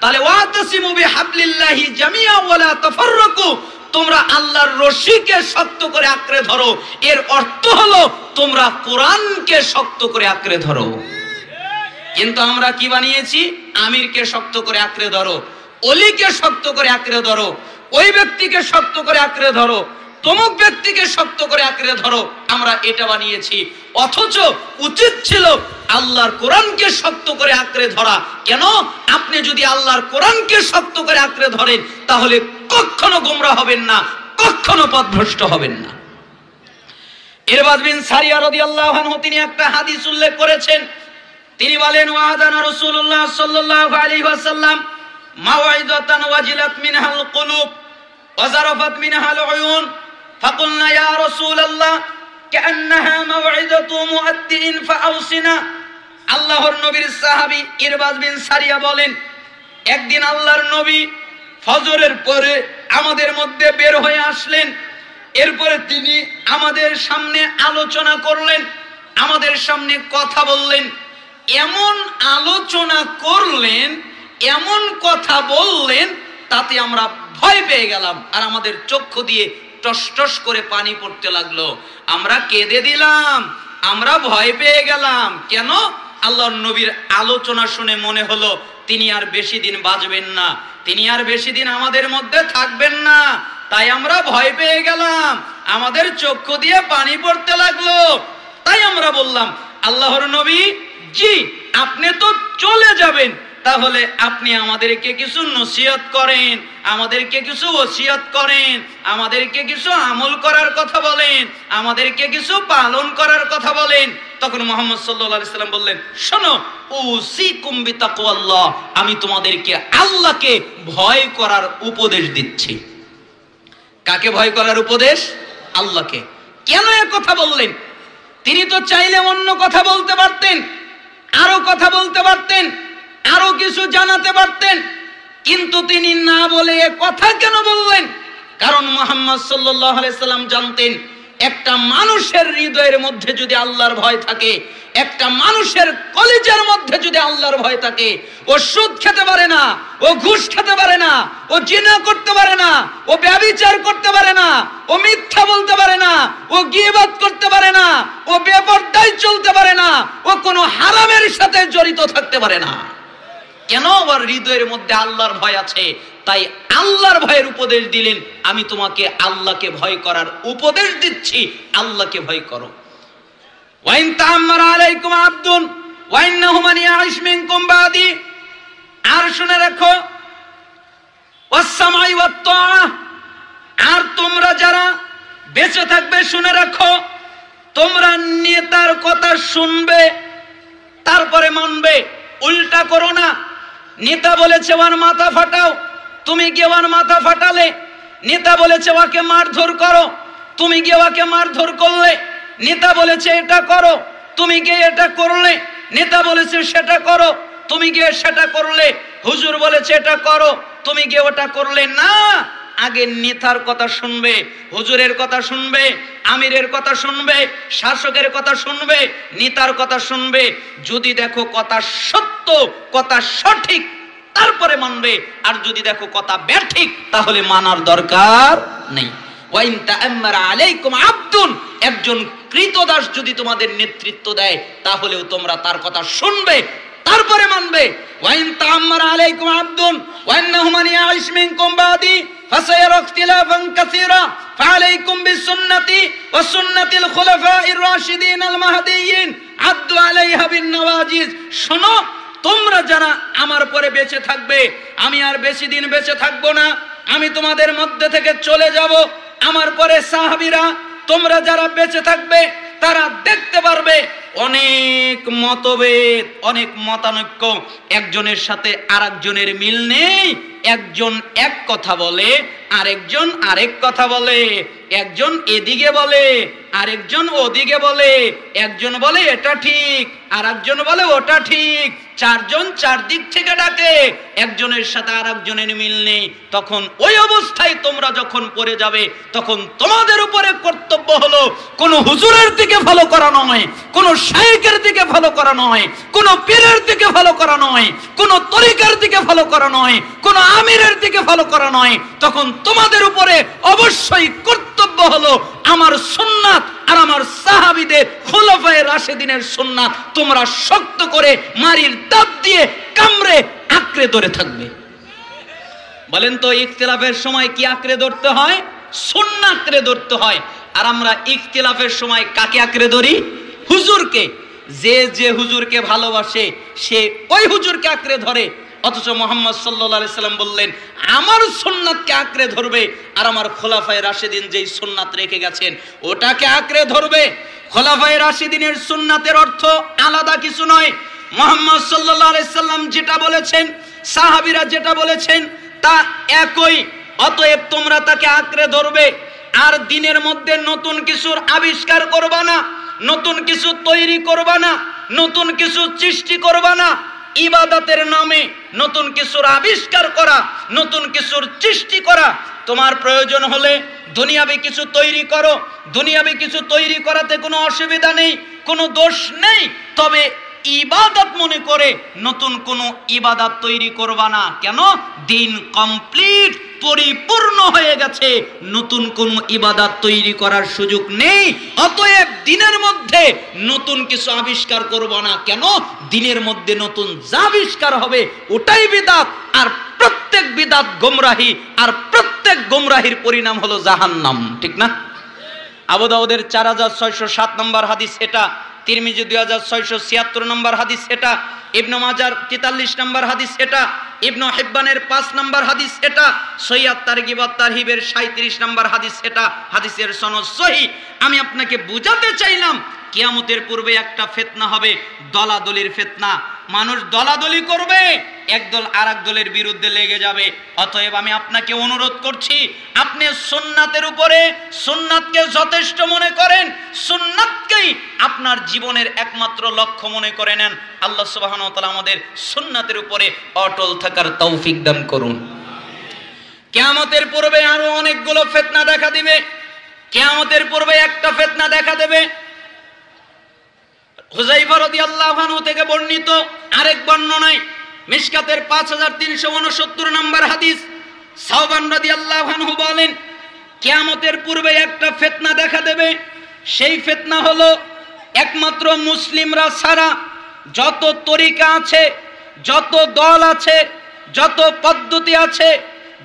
তাহলে ওয়াতাসিমু বিহাবলিল্লাহি জামিআ ওয়া লা তাফাররাকু, তোমরা আল্লাহর রশিকে শক্ত করে আঁকড়ে ধরো। এর অর্থ হলো তোমরা কোরআনকে শক্ত করে আঁকড়ে ধরো। কিন্তু আমরা কি বানিয়েছি? আমিরকে শক্ত করে আঁকড়ে ধরো, অলিকে শক্ত করে আঁকড়ে ধরো, ওই ব্যক্তিকে শক্ত করে আঁকড়ে ধরো, তমুক ব্যক্তিকে শক্ত করে আঁকড়ে ধরো। আমরা এটা বানিয়েছি। অথচ উচিত ছিল আল্লাহর কোরআনকে শক্ত করে আঁকড়ে ধরা। কেন? আপনি যদি আল্লাহর কোরআনকে শক্ত করে আঁকড়ে ধরেন তাহলে কখনো গোমরাহ হবেন না, কখনো পথভ্রষ্ট হবেন না। ইরবাদ বিন সারিয়া রাদিয়াল্লাহু আনহু তিনি একটা হাদিস উল্লেখ করেছেন। তিনি বলেন, ওয়াদানা রাসূলুল্লাহ সাল্লাল্লাহু আলাইহি ওয়াসাল্লাম মাওয়াইদাতান ওয়াজিলাত মিনহাল কুলুব ওয়া যারাফাত মিনহাল উয়ুন ফাকুলনা ইয়া রাসূলুল্লাহ কান্নাহা মাওইদাতু মুআদ্দিন ফাআউসিনা। আল্লাহর নবীর সাহাবী ইরবাদ বিন সারিয়া বলেন, একদিন আল্লাহর নবী ফজরের পরে আমাদের মধ্যে বের হয়ে আসলেন। এরপরে তিনি আমাদের সামনে আলোচনা করলেন, আমাদের সামনে কথা বললেন। এমন আলোচনা করলেন, এমন কথা বললেন, তাতে আমরা ভয় পেয়ে গেলাম আর আমাদের চক্ষু দিয়ে টস টস করে পানি পড়তে লাগলো। আমরা কেঁদে দিলাম, আমরা ভয় পেয়ে গেলাম। কেন? আল্লাহর নবীর আলোচনা শুনে মনে হলো তিনি আর বেশি দিন বাঁচবেন না, তিনি আর বেশি দিন আমাদের মধ্যে থাকবেন না। তাই আমরা ভয় পেয়ে গেলাম, আমাদের চক্ষু দিয়ে পানি পড়তে লাগলো। তাই আমরা বললাম, আল্লাহর নবী জি আপনি তো চলে যাবেন, তাহলে আপনি আমাদেরকে কিছু নসিহত করেন, আমাদেরকে কিছু ওসিয়ত করেন, আমাদেরকে কিছু আমল করার কথা বলেন, আমাদেরকে কিছু পালন করার কথা বলেন। তখন মুহাম্মদ সাল্লাল্লাহু আলাইহি সাল্লাম বললেন, শোনো, উসিকুম বিতাকওয়াল্লাহ, আমি তোমাদেরকে আল্লাহকে ভয় করার উপদেশ দিচ্ছি। কাকে ভয় করার উপদেশ? আল্লাহকে। কেন এই কথা বললেন? তিনি তো চাইলে অন্য কথা বলতে পারতেন, আরো কথা বলতে পারতেন, আরো কিছু জানাতে পারতেন, কিন্তু তিনি না বলে এ কথা কেন বললেন? কারণ মুহাম্মদ সাল্লাল্লাহু আলাইহি সাল্লাম জানতেন একটা মানুষের হৃদয়ের মধ্যে যদি আল্লাহর ভয় থাকে, একটা মানুষের কলিজার মধ্যে যদি আল্লাহর ভয় থাকে, ও সুদ খেতে পারে না, ও ঘুষ খেতে পারে না, ও জিনা করতে পারে না, ও ব্যভিচার করতে পারে না, ও মিথ্যা বলতে পারে না, ও গীবত করতে পারে না, ও বেপরদায় চলতে পারে না, ও কোনো হারামের সাথে জড়িত থাকতে পারে না। কেন? ওর হৃদয়ের মধ্যে আল্লাহর ভয় আছে। তাই আল্লাহর ভয়ের উপদেশ দিলেন, আমি তোমাকে আল্লাহকে ভয় করার উপদেশ দিচ্ছি, আল্লাহকে ভয় করো। ওয়াইন তাআম্মারা আলাইকুম আবদুন ওয়া ইন্নাহু মান ইয়াইশ মিনকুম বাদি, আর শুনে রাখো, ওয়াসসামাই ওয়াত তাআ, আর তোমরা যারা বেঁচে থাকবে শুনে রাখো, তোমরা নেতার কথা শুনবে তারপরে মানবে, উল্টা করো না। নেতা বলেছে ওর মাথা ফাটাও, তুমি গিয়ে ওর মাথা ফাটালে। নেতা বলেছে ওকে মারধর করো, তুমি গিয়ে ওকে মারধর করলে। নেতা বলেছে এটা করো, তুমি গিয়ে এটা করলে। নেতা বলেছে সেটা করো, তুমি গিয়ে সেটা করলে। হুজুর বলেছে এটা করো, তুমি গিয়ে ওটা করলে না। আগে নেতার কথা শুনবে, হুজুরের কথা শুনবে, আমিরের কথা শুনবে, শাসকের কথা শুনবে, নেতার কথা শুনবে। যদি দেখো কথা সত্য, কথা সঠিক, তারপরে মানবে। আর যদি দেখো কথা ব্যাঠিক, তাহলে মানার দরকার নেই। ওয়াইন তাআম্মারা আলাইকুম আবদুন, একজন কৃতদাস যদি তোমাদের নেতৃত্ব দেয়, তাহলেও তোমরা তার কথা শুনবে, তারপরে মানবে। ওয়াইন তাআম্মারা আলাইকুম আবদুন ওয়া ইন্নাহু মান ইয়াইশ মিনকুম বাদি ফাসায়ারা ইখতিলাফান কাসীরা ফাআলাইকুম বিসুন্নতি ওয়া সুন্নাতিল খুলাফাইর রাশিদিন আল মাহদিয়্যিন আদ্দু আলাইহা বিন নওয়াজিজ। শোনো, তোমরা যারা আমার পরে বেঁচে থাকবে, আমি আর বেশি দিন বেঁচে থাকবো না, আমি তোমাদের মধ্যে থেকে চলে যাব। আমার পরে সাহাবীরা, তোমরা যারা বেঁচে থাকবে, তারা দেখতে পারবে অনেক মতভেদ, অনেক মতানৈক্য, একজনের সাথে আরেকজনের মিল নেই। একজন এক কথা বলে, আরেকজন আরেক কথা বলে। একজন এদিকে বলে, আরেকজন ওদিকে বলে। একজন বলে এটা ঠিক, আরেকজন বলে ওটা ঠিক। চারজন চারদিক থেকে ডাকে, একজনের সাথে আরেকজনের মিল নেই। তখন ওই অবস্থায় তোমরা যখন পড়ে যাবে, তখন তোমাদের উপরে কর্তব্য হলো কোন হুজুরের দিকে ফলো করা নয়, কোন শাইখের দিকে ফলো করা নয়, কোন পীরের দিকে ফলো করা নয়, কোন তরিকার দিকে ফলো করা নয়, কোন আমিরের দিকে ফলো করা নয়। তখন তোমাদের উপরে অবশ্যই কর্তব্য হলো আমার সুন্নাত আর আমার সাহাবীদের খুলাফায়ে রাশিদিনের সুন্নাত তোমরা শক্ত করে মারির দাঁত দিয়ে কামড়ে আঁকড়ে ধরে থাকবে। বলেন তো, ইখতিলাফের সময় কি আঁকড়ে ধরতে হয়? সুন্নাত আঁকড়ে ধরতে হয়। আর আমরা ইখতিলাফের সময় কাকে আঁকড়ে ধরি? হুজুরকে। যে যে হুজুরকে ভালোবাসে সে ওই হুজুরকে আঁকড়ে ধরে। অথচ মুহাম্মদ সাল্লাল্লাহু আলাইহি সাল্লাম বললেন, আমার সুন্নাতকে আঁকড়ে ধরবে, আর আমার খোলাফায়ে রাশিদিন যেই সুন্নাত রেখে গেছেন ওটাকে আঁকড়ে ধরবে। খোলাফায়ে রাশিদিনের সুন্নাতের অর্থ আলাদা কিছু নয়। মুহাম্মদ সাল্লাল্লাহু আলাইহি সাল্লাম যেটা বলেছেন, সাহাবীরা যেটা বলেছেন, তা একই। অতএব তোমরা তাকে আঁকড়ে ধরবে। আর দিনের মধ্যে নতুন কিছুর আবিষ্কার করবা না, নতুন কিছু তৈরি করবা না, নতুন কিছু সৃষ্টি করবা না। ইবাদতের নামে নতুন কিছুর আবিষ্কার করা, নতুন কিছুর সৃষ্টি করা। তোমার প্রয়োজন হলে দুনিয়াবি কিছু তৈরি করো, দুনিয়াবি কিছু তৈরি করাতে কোনো অসুবিধা নেই, কোনো দোষ নেই। তবে ইবাদত মনে করে নতুন কোনো ইবাদত তৈরি করবা না। কেন? দিন কমপ্লিট, পরিপূর্ণ হয়ে গেছে, নতুন কোনো ইবাদত তৈরি করার সুযোগ নেই। অতএব দিনের মধ্যে নতুন কিছু আবিষ্কার করব না। কেন? দিনের মধ্যে নতুন যা আবিষ্কার হবে ওটাই বিদআত। আর প্রত্যেক বিদআত গোমরাহি, আর প্রত্যেক গোমরাহির পরিণাম হলো জাহান্নাম। ঠিক না? আবু দাউদের 4607 নম্বর হাদিস এটা, তিরমিজি 2676 নম্বর হাদিস এটা, ইবনে মাজার 43 নম্বর হাদিস এটা, ইবনে হিব্বানের 5 নম্বর হাদিস এটা, সহিহ তারগিব ওয়াত তারহিবের 37 নম্বর হাদিস এটা। হাদিসের সনদ সহিহ। আমি আপনাকে বুঝাতে চাইলাম, কিয়ামতের পূর্বে একটা ফিতনা হবে, দলাদলির ফিতনা। মানুষ দলাদলি করবে, একদল আরেক দলের বিরুদ্ধে লেগে যাবে। অতএব আমি আপনাকে অনুরোধ করছি, আপনি সুন্নাতের উপরে, সুন্নাতকে যথেষ্ট মনে করেন, সুন্নাতকেই আপনার জীবনের একমাত্র লক্ষ্য মনে করে নেন। আল্লাহ সুবহানাহু ওয়া তাআলা আমাদের সুন্নাতের উপরে অটল থাকার তৌফিক দান করুন। কিয়ামতের পূর্বে আরো অনেকগুলো ফিতনা দেখা দিবে। কিয়ামতের পূর্বে একটা ফিতনা দেখা দেবে। হুযায়ফা রাদিয়াল্লাহু আনহু থেকে বর্ণিত আরেক বর্ণনায়, মিশকাতের 5369 নম্বর হাদিস, সাওবান রাদিয়াল্লাহু আনহু বলেন, কিয়ামতের পূর্বে একটা ফিতনা দেখা দেবে। সেই ফিতনা হলো, একমাত্র মুসলিমরা ছাড়া যত তরিকা আছে, যত দল আছে, যত পদ্ধতি আছে,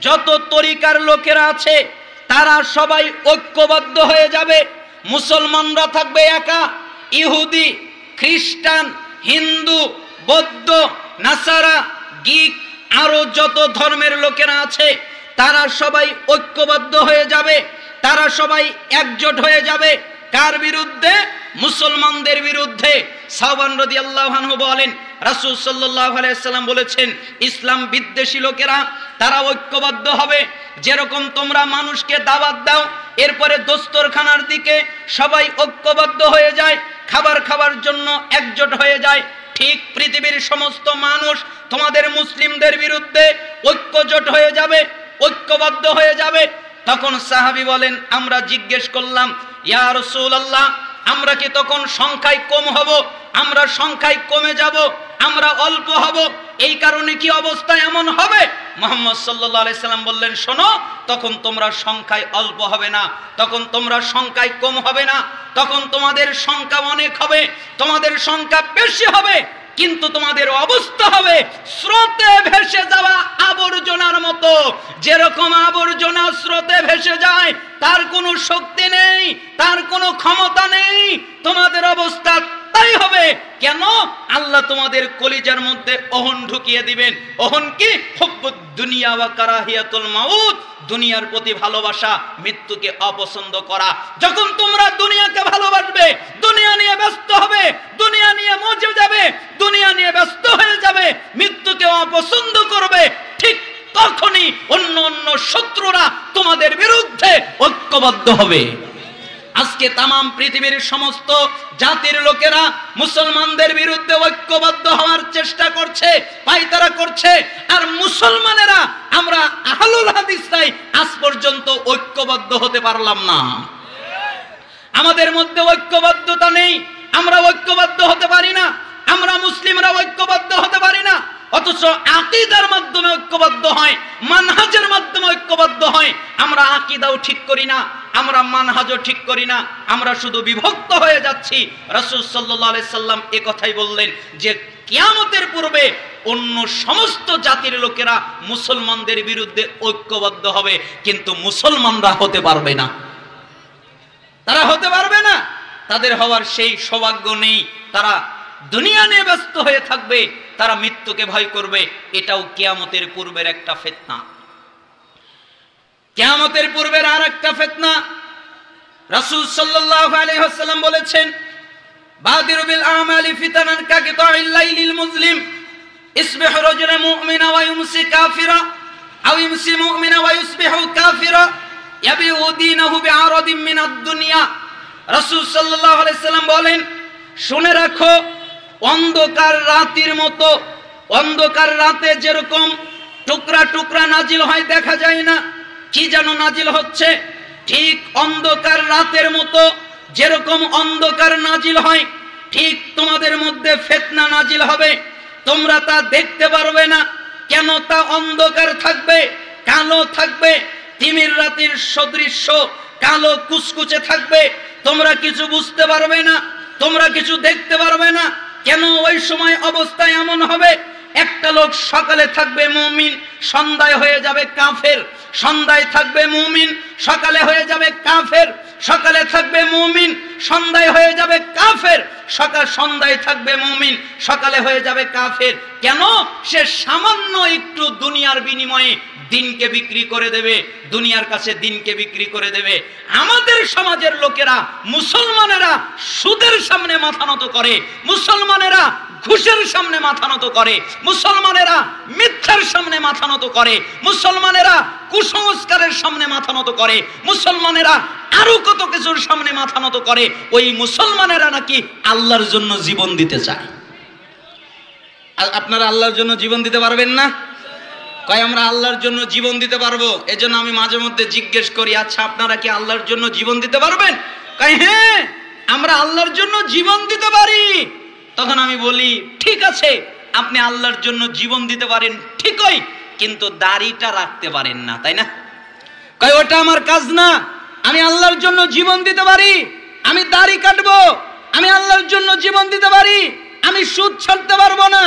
যত তরিকার লোকেরা আছে, তারা সবাই ঐক্যবদ্ধ হয়ে যাবে। মুসলমানরা থাকবে একা, ইহুদি, খ্রিস্টান, হিন্দু, বৌদ্ধ, নাসারা, গ্রিক, আরো যত ধর্মের লোকেরা আছে তারা সবাই ঐক্যবদ্ধ হয়ে যাবে, তারা সবাই একজোট হয়ে যাবে। কার বিরুদ্ধে? মুসলমানদের বিরুদ্ধে। সাওবান রাদিয়াল্লাহু আনহু বলেন, রাসূল সাল্লাল্লাহু আলাইহি সাল্লাম বলেছেন, ইসলাম বিদ্বেষী লোকেরা তারা ঐক্যবদ্ধ হবে। যেরকম তোমরা মানুষকে দাওয়াত দাও, এরপরে দস্তরখানার দিকে সবাই ঐক্যবদ্ধ হয়ে যায়, খাবার খাবার জন্য একজোট হয়ে যায়, ঠিক পৃথিবীর সমস্ত মানুষ তোমাদের মুসলিমদের বিরুদ্ধে ঐক্যজোট হয়ে যাবে, ঐক্যবদ্ধ হয়ে যাবে। তখন সাহাবী বলেন, আমরা জিজ্ঞেস করলাম, ইয়া রাসূলুল্লাহ, আমরা কি তখন সংখ্যায় কম হব? আমরা সংখ্যায় কমে যাব, আমরা অল্প হব, এই কারণে কি অবস্থা এমন হবে? মুহাম্মদ সাল্লাল্লাহু আলাইহি সাল্লাম বললেন, শোনো, তখন তোমরা সংখ্যায় অল্প হবে না, তখন তোমরা সংখ্যায় কম হবে না, তখন তোমাদের সংখ্যা অনেক হবে, তোমাদের সংখ্যা বেশি হবে, কিন্তু তোমাদের অবস্থা হবে স্রোতে ভেসে যাওয়া আবর্জনার মতো। যেরকম আবর্জনা স্রোতে ভেসে যায়, তার কোনো শক্তি নেই, তার কোনো ক্ষমতা নেই, তোমাদের অবস্থা তাই হবে। কেন? আল্লাহ তোমাদের কলিজার মধ্যে অহন ঢুকিয়ে দিবেন। অহন কি? হুব্বুদ দুনিয়া ওয়া কারাহিয়াতুল মাউত, দুনিয়ার প্রতি ভালোবাসা, মৃত্যুকে অপছন্দ করা। যখন তোমরা দুনিয়াকে ভালোবাসবে, দুনিয়া নিয়ে ব্যস্ত হবে, দুনিয়া নিয়ে মজে যাবে, দুনিয়া নিয়ে ব্যস্ত হয়ে যাবে, মৃত্যুকে অপছন্দ করবে, ঠিক তখনই অন্য অন্য শত্রুরা তোমাদের বিরুদ্ধে ঐক্যবদ্ধ হবে। আজকে তামাম পৃথিবীর সমস্ত জাতির লোকেরা মুসলমানদের বিরুদ্ধে ঐক্যবদ্ধ হওয়ার চেষ্টা করছে, পায়তারা করছে, আর মুসলমানেরা, আমরা আহলুল হাদিসরাই আজ পর্যন্ত ঐক্যবদ্ধ হতে পারলাম না। আমাদের মধ্যে ঐক্যবদ্ধতা নেই, আমরা ঐক্যবদ্ধ হতে পারি না, আমরা মুসলিমরা ঐক্যবদ্ধ হতে পারি না। অথচ আকীদার মাধ্যমে ঐক্যবদ্ধ হয়, মানহাজের মাধ্যমে ঐক্যবদ্ধ হয়। আমরা আকীদাও ঠিক করি না, আমরা মানহাজও ঠিক করি না, আমরা শুধু বিভক্ত হয়ে যাচ্ছি। রাসূল সাল্লাল্লাহু আলাইহি সাল্লাম এই কথাই বললেন যে কিয়ামতের পূর্বে অন্য সমস্ত জাতির লোকেরা মুসলমানদের বিরুদ্ধে ঐক্যবদ্ধ হবে, কিন্তু মুসলমানরা হতে পারবে না। তারা হতে পারবে না, তাদের হওয়ার সেই সৌভাগ্য নেই। তারা দুনিয়া নিয়ে ব্যস্ত হয়ে থাকবে, তারা মৃত্যুকে ভয় করবে। এটাও কিয়ামতের পূর্বের একটা ফিতনা। কিয়ামতের পূর্বের আরেকটা ফিতনা রাসূল সাল্লাল্লাহু আলাইহি ওয়াসাল্লাম বলেছেন, বাদিরু বিল আমালি ফিতানান কাকিতাইল লাইলিল মুজলিম, ইসবিহু রাজুলুন মুমিনা ওয়া ইউমসি কাফিরা, আও ইউমসি মুমিনা ওয়া ইসবিহু কাফিরা, ইয়াবিউ দীনাহু বিআরাদিন মিনাদ দুনিয়া। রাসূল সাল্লাল্লাহু আলাইহি ওয়াসাল্লাম বলেন, শুনে রাখো, অন্ধকার রাতের মতো, অন্ধকার রাতে যেরকম টুকরা টুকরা নাজিল হয়, দেখা যায় না কি যেন নাজিল হচ্ছে, ঠিক অন্ধকার রাতের মতো যেরকম অন্ধকার নাজিল হয়, ঠিক তোমাদের মধ্যে ফিতনা নাজিল হবে। তোমরা তা দেখতে পারবে না। কেন? তা অন্ধকার থাকবে, কালো থাকবে, তিমির রাতের সদৃশ্য কালো কুচকুচে থাকবে। তোমরা কিছু বুঝতে পারবে না, তোমরা কিছু দেখতে পারবে না। কেন? ওই সময় অবস্থা এমন হবে, একটা লোক সকালে থাকবে মুমিন, সন্ধ্যায় হয়ে যাবে কাফের, সন্ধ্যায় থাকবে মুমিন, সকালে হয়ে যাবে কাফের, সকালে থাকবে মুমিন, সন্ধ্যায় হয়ে যাবে কাফের, সন্ধ্যায় থাকবে মুমিন, সকালে হয়ে যাবে কাফের। কেন? সে সামান্য একটু দুনিয়ার বিনিময়ে দিনকে বিক্রি করে দেবে, দুনিয়ার কাছে দিনকে বিক্রি করে দেবে। আমাদের সমাজের লোকেরা, মুসলমানেরা সুদের সামনে মাথা নত করে, মুসলমানেরা ঘুষের সামনে মাথা নত করে, মুসলমানেরা মিথ্যার সামনে মাথা নত করে, মুসলমানেরা কুসংস্কারের সামনে মাথা নত করে, মুসলমানেরা আরো কত কিছুর সামনে মাথা নত করে। ওই মুসলমানেরা নাকি আল্লাহর জন্য জীবন দিতে চায়। আপনারা আল্লাহর জন্য জীবন দিতে পারবেন না? কয় আমরা আল্লাহর জন্য জীবন দিতে পারবো। এজন্য আমি মাঝে মধ্যে জিজ্ঞেস করি, আচ্ছা আপনারা কি আল্লাহর জন্য জীবন দিতে পারবেন? কয় হ্যাঁ, আমরা আল্লাহর জন্য জীবন দিতে পারি। তখন আমি বলি, ঠিক আছে, আপনি আল্লাহর জন্য জীবন দিতে পারেন ঠিকই, কিন্তু দাড়িটা রাখতে পারেন না, তাই না? কয় ওটা আমার কাজ না, আমি আল্লাহর জন্য জীবন দিতে পারি, আমি দাড়ি কাটবো, আমি আল্লাহর জন্য জীবন দিতে পারি, আমি সুদ ছাড়তে পারবো না,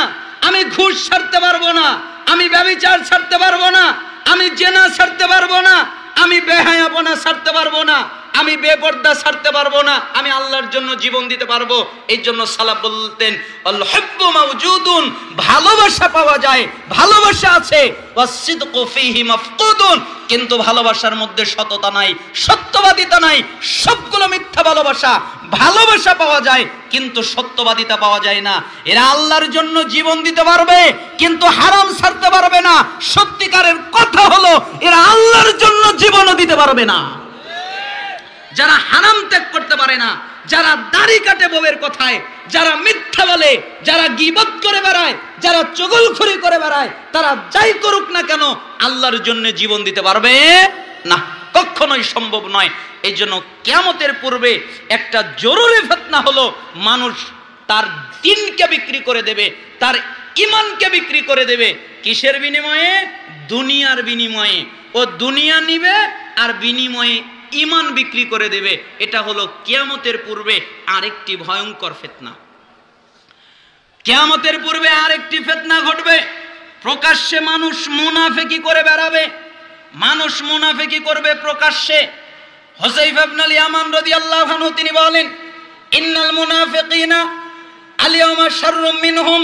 আমি ঘুষ ছাড়তে পারবো না, আমি ব্যভিচার ছাড়তে পারবো না, আমি জেনা ছাড়তে পারবো না, আমি বেহায়াপনা ছাড়তে পারবো না, আমি বেপরদা ছাড়তে পারবো না, আমি আল্লাহর জন্য জীবন দিতে পারবো। এই জন্য সালাফ বলতেন, আল হুব্বু মাওজুদুন, ভালোবাসা পাওয়া যায়, ভালোবাসা আছে, ওয়াসিদকু ফীহি মাফকুদুন, কিন্তু ভালোবাসার মধ্যে সততা নাই, সত্যবাদিতা নাই, সবগুলো মিথ্যা ভালোবাসা। ভালোবাসা পাওয়া যায় কিন্তু সত্যবাদিতা পাওয়া যায় না। এরা আল্লাহর জন্য জীবন দিতে পারবে কিন্তু হারাম ছাড়তে পারবে না। সত্যিকারের কথা হলো এরা আল্লাহর জন্য জীবনও দিতে পারবে না। যারা হারাম ত্যাগ করতে পারে না, যারা দাড়ি কাটে বউয়ের কথায়, যারা মিথ্যা বলে, যারা গীবত করে বেড়ায়, যারা চগলখড়ি করে বেড়ায়, তারা যাই করুক না কেন আল্লাহর জন্য জীবন দিতে পারবে না, কখনোই সম্ভব নয়। এই জন্য কিয়ামতের পূর্বে একটা জরুরি ফিতনা হলো মানুষ তার দিনকে বিক্রি করে দেবে, তার ঈমানকে বিক্রি করে দেবে। কিসের বিনিময়ে? দুনিয়ার বিনিময়ে। ও দুনিয়া নিবে আর বিনিময়ে ঈমান বিক্রি করে দেবে। এটা হলো কিয়ামতের পূর্বে আরেকটি ভয়ঙ্কর ফিতনা। কিয়ামতের পূর্বে আরেকটি ফিতনা ঘটবে। প্রকাশ্যে মানুষ মুনাফিকি করে বেড়াবে, মানুষ মুনাফিকি করবে প্রকাশ্যে। হুযায়ফা ইবনে ইয়ামান রাদিয়াল্লাহু আনহু তিনি বলেন, ইন্নাল মুনাফিকিনা আল-ইয়াওমা শাররুম মিনহুম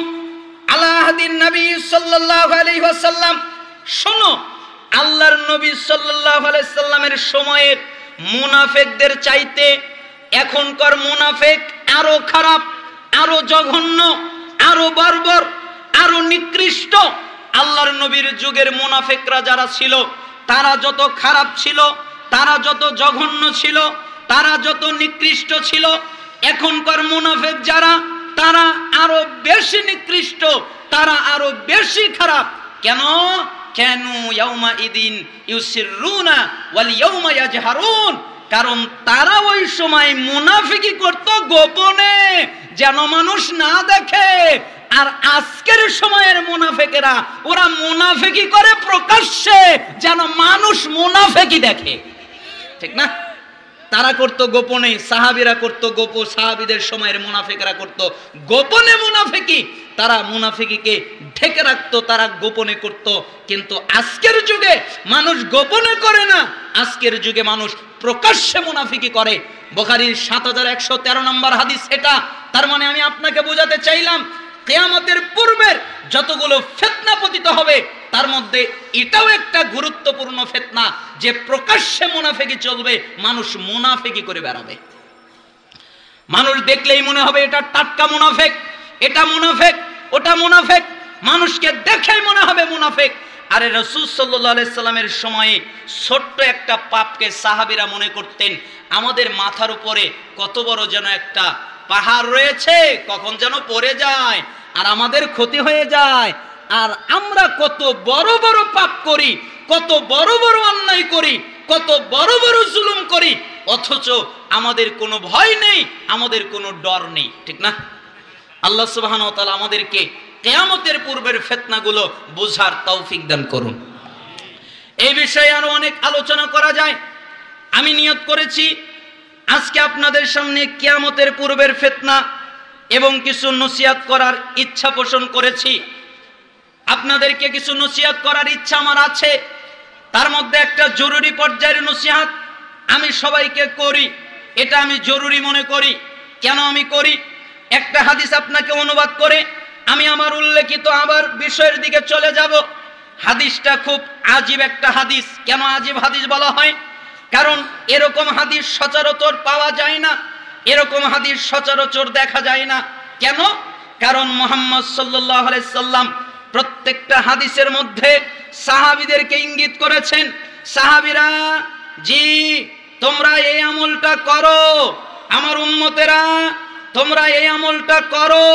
আলা আহদিন নবী সাল্লাল্লাহু আলাইহি ওয়াসাল্লাম। শোনো, আল্লাহর নবী সাল্লাল্লাহু আলাইহি সাল্লামের সময়ের মুনাফিকদের চাইতে এখনকার মুনাফিক আরো খারাপ, আরো জঘন্য, আরো বর্বর, আরো নিকৃষ্ট। আল্লাহর নবীর যুগের মুনাফিকরা যারা ছিল তারা যত খারাপ ছিল, তারা যত জঘন্য ছিল, তারা যত নিকৃষ্ট ছিল, এখনকার মুনাফিক যারা তারা আরো বেশি নিকৃষ্ট, তারা আরো বেশি খারাপ। কেন? কানু ইয়াউমা ইদিন ইউসিরুনা ওয়াল ইয়াউমা ইয়াজহারুন। কারণ তারা ওই সময় মুনাফিকি করত গোপনে, যেন মানুষ না দেখে। আর আজকের সময়ের মুনাফিকেরা ওরা মুনাফিকি করে প্রকাশ্যে, যেন মানুষ মুনাফিকি দেখে। ঠিক না? তারা করত গোপনে, সাহাবীরা করত গোপন, সাহাবীদের সময়ের মুনাফিকরা করত গোপনে মুনাফিকি। তারা মুনাফিকিকে ঢেকে রাখতো, তারা গোপনে করত। কিন্তু আজকের যুগে মানুষ গোপনে করে না, আজকের যুগে মানুষ প্রকাশ্যে মুনাফিকি করে। বুখারীর 7113 নম্বর হাদিস এটা। তার মানে আমি আপনাকে বোঝাতে চাইলাম কিয়ামতের পূর্বের যতগুলো ফিতনা পতিত হবে তার মধ্যে এটাও একটা গুরুত্বপূর্ণ ফিতনা, যে প্রকাশ্যে মুনাফিকি চলবে, মানুষ মুনাফিকি করে বেড়াবে। মানুষ দেখলেই মনে হবে এটা টাটকা মুনাফিক, এটা মুনাফিক, ওটা মুনাফিক, মানুষকে দেখেই মনে হবে মুনাফিক। আরে রাসূল সাল্লাল্লাহু আলাইহি সাল্লামের সময়ে ছোট্ট একটা পাপকে সাহাবীরা মনে করতেন আমাদের মাথার উপরে কত বড় যেন একটা পাহাড় রয়েছে, কখন যেন পড়ে যায় আর আমাদের ক্ষতি হয়ে যায়। আর আমরা কত বড় বড় পাপ করি, কত বড় বড় অন্যায় করি, কত বড় বড় জুলুম করি, অথচ আমাদের কোনো ভয় নেই, আমাদের কোনো ডর নেই। ঠিক না? আল্লাহ সুবহানাহু ওয়া তাআলা আমাদেরকে কিয়ামতের পূর্বের ফিতনাগুলো বুঝার তৌফিক দান করুন। এই বিষয়ে আরো অনেক আলোচনা করা যায়। আমি নিয়ত করেছি আজকে আপনাদের সামনে কিয়ামতের পূর্বের ফিতনা এবং কিছু নসিহত করার ইচ্ছা পোষণ করেছি। আপনাদেরকে কিছু নসিহত করার ইচ্ছা আমার আছে। তার মধ্যে একটা জরুরি পর্যায়ের নসিহত আমি সবাইকে করি, এটা আমি জরুরি মনে করি। কেন আমি করি? একটা হাদিস আপনাকে অনুবাদ করে আমি আমার উল্লেখিত আবার বিষয়ের দিকে চলে যাব। হাদিসটা খুব আজীব একটা হাদিস। কেন আজীব হাদিস বলা হয়? কারণ এরকম হাদিস সচরাচর পাওয়া যায় না, এরকম হাদিস সচরাচর দেখা যায় না। কেন? কারণ মুহাম্মদ সাল্লাল্লাহু আলাইহি সাল্লাম প্রত্যেকটা হাদিসের মধ্যে সাহাবীদেরকে ইঙ্গিত করেছেন, সাহাবীরা জি তোমরা এই আমলটা করো, আমার উম্মতেরা তোমরা এই আমলটা করো।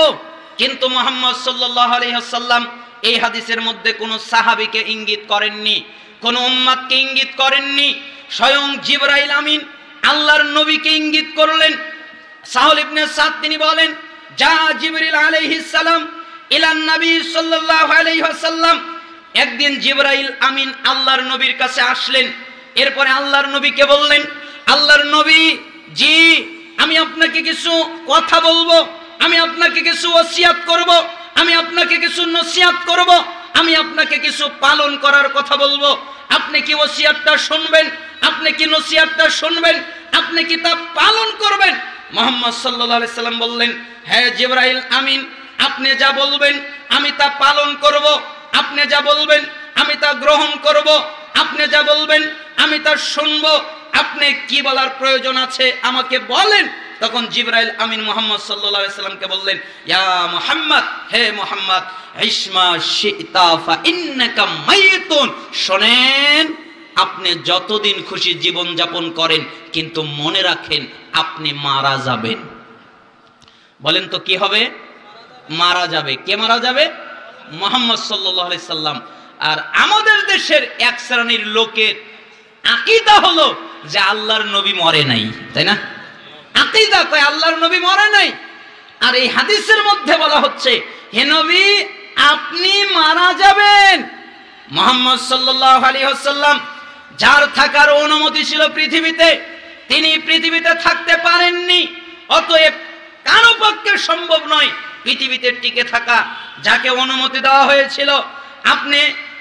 কিন্তু মুহাম্মদ সাল্লাল্লাহু আলাইহি ওয়াসাল্লাম এই হাদিসের মধ্যে কোনো সাহাবীকে ইঙ্গিত করেননি, কোনো উম্মতকে ইঙ্গিত করেননি। স্বয়ং জিবরাইল আমিন আল্লাহর নবীকে ইঙ্গিত করলেন। সাহল ইবনে সাদ তিনি বলেন, যা জিবরিল আলাইহিস সালাম ইলান নবী সাল্লাল্লাহু আলাইহি ওয়াসাল্লাম। একদিন জিবরাইল আমিন আল্লাহর নবীর কাছে আসলেন। এরপরে আল্লাহর নবীকে বললেন, আল্লাহর নবী জি আমি আপনাকে কিছু কথা বলবো, আমি আপনাকে কিছু ওসিয়ত করব, আমি আপনাকে কিছু নসিহত করব, আমি আপনাকে কিছু পালন করার কথা বলবো। আপনি কি ওসিয়তটা শুনবেন? আপনি কি নসিহতটা শুনবেন? আপনি কি তা পালন করবেন? মুহাম্মদ সাল্লাল্লাহু আলাইহি সাল্লাম বললেন, হ্যাঁ জিবরাইল আমিন আপনি যা বলবেন আমি তা পালন করব, আপনি যা বলবেন আমি তা গ্রহণ করব, আপনি যা বলবেন আমি তা শুনব। আপনি কি বলার প্রয়োজন আছে আমাকে বলেন। তখন জিবরাইল আমিন মুহাম্মদ সাল্লাল্লাহু আলাইহি সাল্লামকে বললেন, ইয়া মুহাম্মদ, হে মুহাম্মদ, ইসমা শিতা ফা ইন্নাকা মাইতুন। শুনেন, আপনি যতদিন খুশি জীবন যাপন করেন, কিন্তু মনে রাখেন আপনি মারা যাবেন। বলেন তো কি হবে? মারা যাবে। কে মারা যাবে? মুহাম্মদ সাল্লাল্লাহু আলাইহি সাল্লাম। আর আমাদের দেশের এক শ্রেণীর লোকের আকীদা হলো যে আল্লাহর নবী মরে নাই, তাই না? আকীদা কয় আল্লাহর নবী মরে নাই। আর এই হাদিসের মধ্যে বলা হচ্ছে, হে নবী আপনি মারা যাবেন। মুহাম্মদ সাল্লাল্লাহু আলাইহি ওয়াসাল্লাম যার থাকার অনুমতি ছিল পৃথিবীতে, তিনি পৃথিবীতে থাকতে পারেননি। অতএব কারো পক্ষে সম্ভব নয় পৃথিবীতে টিকে থাকা। যাকে অনুমতি দেওয়া হয়েছিল, আপনি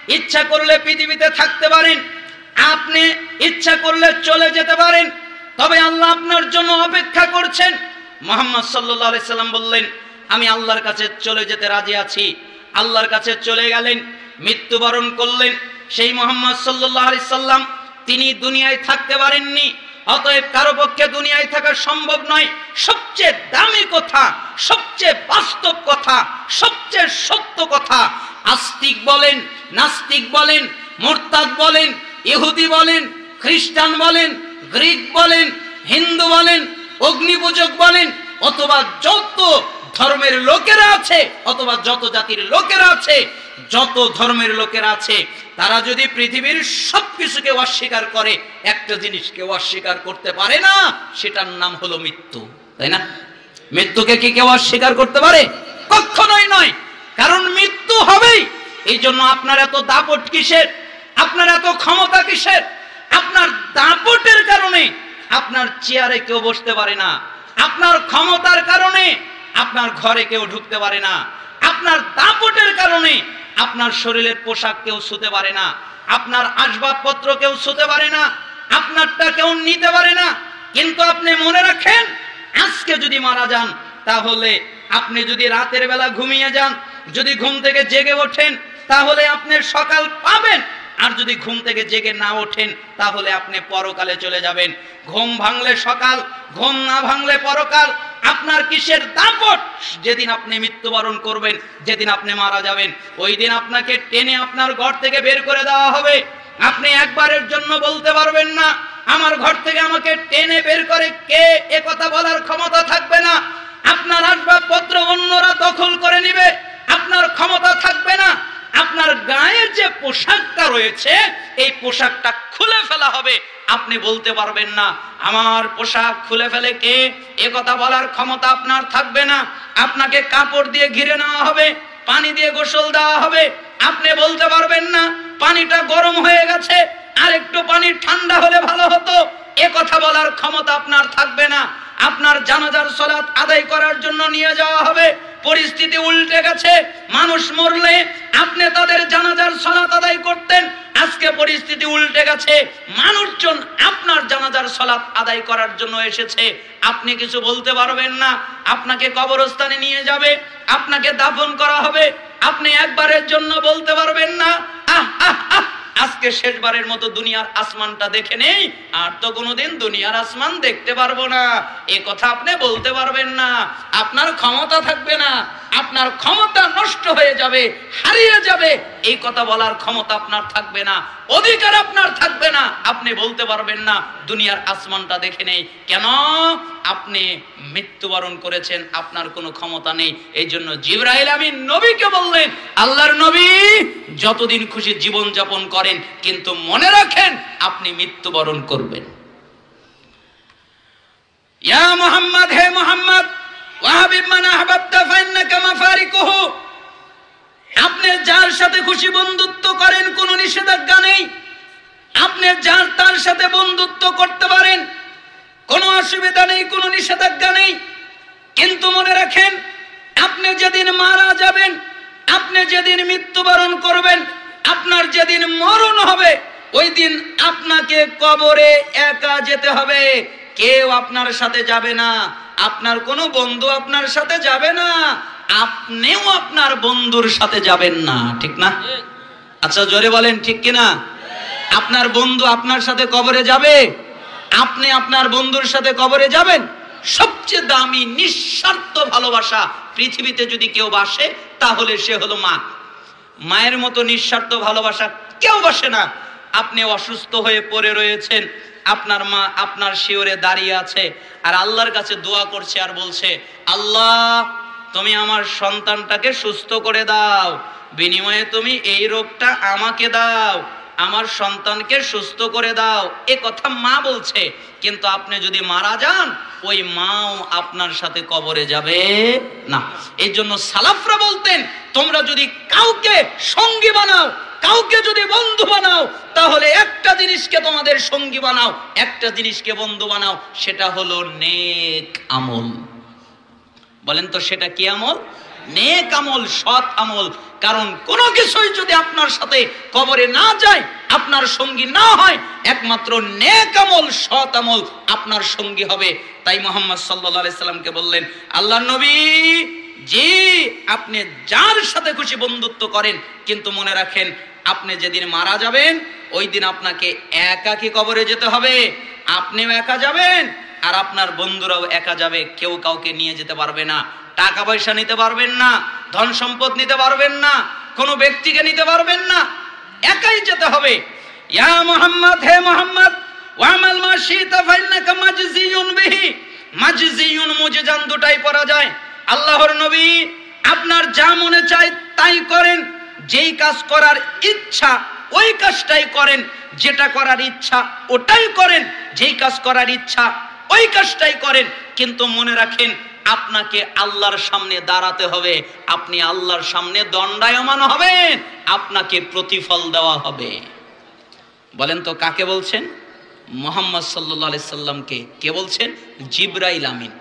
ইচ্ছা করলে পৃথিবীতে থাকতে পারেন, আপনি ইচ্ছা করলে চলে যেতে পারেন, তবে আল্লাহ আপনার জন্য অপেক্ষা করছেন। মুহাম্মদ সাল্লাল্লাহু আলাইহি সাল্লাম বললেন, আমি আল্লাহর কাছে চলে যেতে রাজি আছি। আল্লাহর কাছে চলে গেলেন, মৃত্যুবরণ করলেন। সেই মুহাম্মদ সাল্লাল্লাহু আলাইহি সাল্লাম তিনি দুনিয়ায় থাকতে পারেননি। অতএব কারো পক্ষে দুনিয়ায় থাকা সম্ভব নয়। সবচেয়ে দামি কথা, সবচেয়ে বাস্তব কথা, সবচেয়ে সত্য কথা, আস্তিক বলেন, নাস্তিক বলেন, মুরতাদ বলেন, ইহুদি বলেন, খ্রিস্টান বলেন, গ্রিক বলেন, হিন্দু বলেন, অগ্নিপূজক বলেন, অথবা যত ধর্মের লোকেরা আছে, অথবা যত জাতির লোকেরা আছে, যত ধর্মের লোকেরা আছে, তারা যদি পৃথিবীর সবকিছুকে অস্বীকার করে, একটা জিনিসকে অস্বীকার করতে পারে না, সেটার নাম হলো মৃত্যু, তাই না? মৃত্যুকে কি কেউ অস্বীকার করতে পারে? কখনোই নয়। কারণ মৃত্যু হবেই। এই জন্য আপনার এত দাপট কিসের? আপনার এত ক্ষমতা কিসের? আপনার দাপটের কারণে আপনার চেয়ারে কেউ বসতে পারে না। আপনার ক্ষমতার কারণে আপনার ঘরে কেউ ঢুকতে পারে না। আপনার দাপটের কারণে আপনার শরীরের পোশাক কেউ ছুঁতে পারে না। আপনার আসবাবপত্র কেউ ছুঁতে পারে না। আপনারটা কেউ নিতে পারে না। কিন্তু আপনি মনে রাখেন, আজকে যদি মারা যান, তাহলে আপনি যদি রাতের বেলা ঘুমিয়ে যান, যদি ঘুম থেকে জেগে ওঠেন, তাহলে আপনি সকাল পাবেন। আর যদি ঘুম থেকে জেগে না ওঠেন, তাহলে আপনি পরকালে চলে যাবেন। ঘুম ভাঙলে সকাল, ঘুম না ভাঙলে পরকাল। আপনার কিসের দাপট? যেদিন আপনি মৃত্যুবরণ করবেন, যেদিন আপনি মারা যাবেন, ওই দিন আপনাকে টেনে আপনার ঘর থেকে বের করে দেওয়া হবে। আপনি একবারের জন্য বলতে পারবেন না, আমার ঘর থেকে আমাকে টেনে বের করে কে, এ কথা বলার ক্ষমতা থাকবে না। আপনার আসবাবপত্র অন্যরা দখল করে নেবে, আপনার ক্ষমতা থাকবে না। আপনার গায়ে যে পোশাকটা রয়েছে, এই পোশাকটা খুলে ফেলা হবে। আপনি বলতে পারবেন না, আমার পোশাক খুলে ফেলে কে, এ কথা বলার ক্ষমতা আপনার থাকবে না। আপনাকে কাপড় দিয়ে ঘিরে নেওয়া হবে, পানি দিয়ে গোসল দেওয়া হবে। আপনি বলতে পারবেন না, পানিটা গরম হয়ে গেছে, আর একটু পানি ঠান্ডা হলে ভালো হতো, এ কথা বলার ক্ষমতা আপনার থাকবে না। আপনার জানাজার সালাত আদায় করার জন্য নিয়ে যাওয়া হবে, পরিস্থিতি উল্টে গেছে। মানুষ মরলে আপনি তাদের জানাজার সালাত আদায় করতেন, আজকে পরিস্থিতি উল্টে গেছে। মানুষজন আপনার জানাজার সালাত আদায় করার জন্য এসেছে, আপনি কিছু বলতে পারবেন না। আপনাকে কবরস্থানে নিয়ে যাবে, আপনাকে দাফন করা হবে, আপনি একবারের জন্য বলতে পারবেন না, আহ আহ আহ আজকে শেষবারের মতো দুনিয়ার আসমানটা দেখে নেই, আর তো কোনোদিন দুনিয়ার আসমান দেখতে পারবো না, এ কথা আপনি বলতে পারবেন না। আপনার ক্ষমতা থাকবে না, আপনার ক্ষমতা নষ্ট হয়ে যাবে, হারিয়ে যাবে। এই কথা বলার ক্ষমতা আপনার থাকবে না, অধিকার আপনার থাকবে না। আপনি বলতে পারবেন না দুনিয়ার আসমানটা দেখে নেই। কেন? আপনি মৃত্যুবরণ করেছেন, আপনার কোনো ক্ষমতা নেই। এই জন্য জিবরাইল আমিন নবীকে বললেন, আল্লাহর নবী যতদিন খুশি জীবন যাপন করেন, কিন্তু মনে রাখেন আপনি মৃত্যুবরণ করবেন। ইয়া মুহাম্মদ, হে মুহাম্মদ, ওয়াহাবিব মান আহবাবতা ফাইন্নাকা মাফারিকুহু। আপনি যার সাথে খুশি বন্ধুত্ব করেন, কোনো নিষেধাজ্ঞা নেই। আপনি যার তার সাথে বন্ধুত্ব করতে পারেন, কোনো অসুবিধা নেই, কোনো নিষেধাজ্ঞা নেই। কিন্তু মনে রাখেন, আপনি যেদিন মারা যাবেন, আপনি যেদিন মৃত্যুবরণ করবেন, আপনার যেদিন মরণ হবে, ওই দিন আপনাকে কবরে একা যেতে হবে। কেউ আপনার সাথে যাবে না, আপনার কোনো বন্ধু আপনার সাথে যাবে না, আপনিও আপনার বন্ধুর সাথে যাবেন না, ঠিক না? আচ্ছা জোরে বলেন ঠিক কিনা? আপনার বন্ধু আপনার সাথে কবরে যাবে, আপনি আপনার বন্ধুর সাথে কবরে যাবেন। সবচেয়ে দামি নিঃস্বার্থ ভালোবাসা পৃথিবীতে যদি কেউ বাসে, তাহলে সে হলো মা। মায়ের মতো নিঃস্বার্থ ভালোবাসা কেউ বাসে না। আপনি অসুস্থ হয়ে পড়ে রয়েছেন, আপনার মা আপনার শিওরে দাঁড়িয়ে আছে আর আল্লাহর কাছে দোয়া করছে আর বলছে, আল্লাহ তুমি আমার সন্তানটাকে সুস্থ করে দাও, বিনিময়ে তুমি এই রোগটা আমাকে দাও, আমার সন্তানকে সুস্থ করে দাও। এ কথা মা বলছে, কিন্তু আপনি যদি মারা যান ওই মাও আপনার সাথে কবরে যাবে না। এই জন্য সালাফরা বলতেন, তোমরা যদি কাউকে সঙ্গী বানাও, কাউকে যদি বন্ধু বানাও, তাহলে একটা জিনিসকে তোমাদের সঙ্গী বানাও, একটা জিনিসকে বন্ধু বানাও, সেটা হলো নেক আমল। বলেন তো সেটা কি আমল? নেক আমল, সৎ আমল। কারণ কোনো কিছুই যদি আপনার সাথে কবরে না যায়, আপনার সঙ্গী না হয়, একমাত্র নেক আমল, সৎ আমল আপনার সঙ্গী হবে। তাই মুহাম্মদ সাল্লাল্লাহু আলাইহি সাল্লামকে বললেন, আল্লাহর নবী জি আপনি যার সাথে খুশি বন্ধুত্ব করেন, কিন্তু মনে রাখেন আপনি যেদিন মারা যাবেন ওই দিন আপনাকে একাকী কবরে যেতে হবে। আপনিও একা যাবেন আর আপনার বন্ধুরাও একা যাবে, কেউ কাউকে নিয়ে যেতে পারবে না। টাকা পয়সা নিতে পারবেন না, ধন সম্পদ নিতে পারবেন না, কোনো ব্যক্তিকে নিতে পারবেন না, একাই যেতে হবে। ইয়া মুহাম্মদ, হে মুহাম্মদ, ওয়ামাল মা শিতা ফাইন্নাকা মাজজিয়ুন বিহি। মাজজিয়ুন মুজজান দুটাই পড়া যায়। আল্লাহর নবী আপনার যা মনে চায় তাই করেন, যেই কাজ করার ইচ্ছা ওই কাজটাই করেন, যেটা করার ইচ্ছা ওটাই করেন, যেই কাজ করার ইচ্ছা ওই কাজটাই করেন। কিন্তু মনে রাখেন আপনাকে আল্লাহর সামনে দাঁড়াতে হবে, আপনি আল্লাহর সামনে দণ্ডায়মান হবেন, আপনাকে প্রতিফল দেওয়া হবে। বলেন তো কাকে বলছেন? মুহাম্মদ সাল্লাল্লাহু আলাইহি সাল্লামকে। কে বলছেন? জিবরাইল আমিন।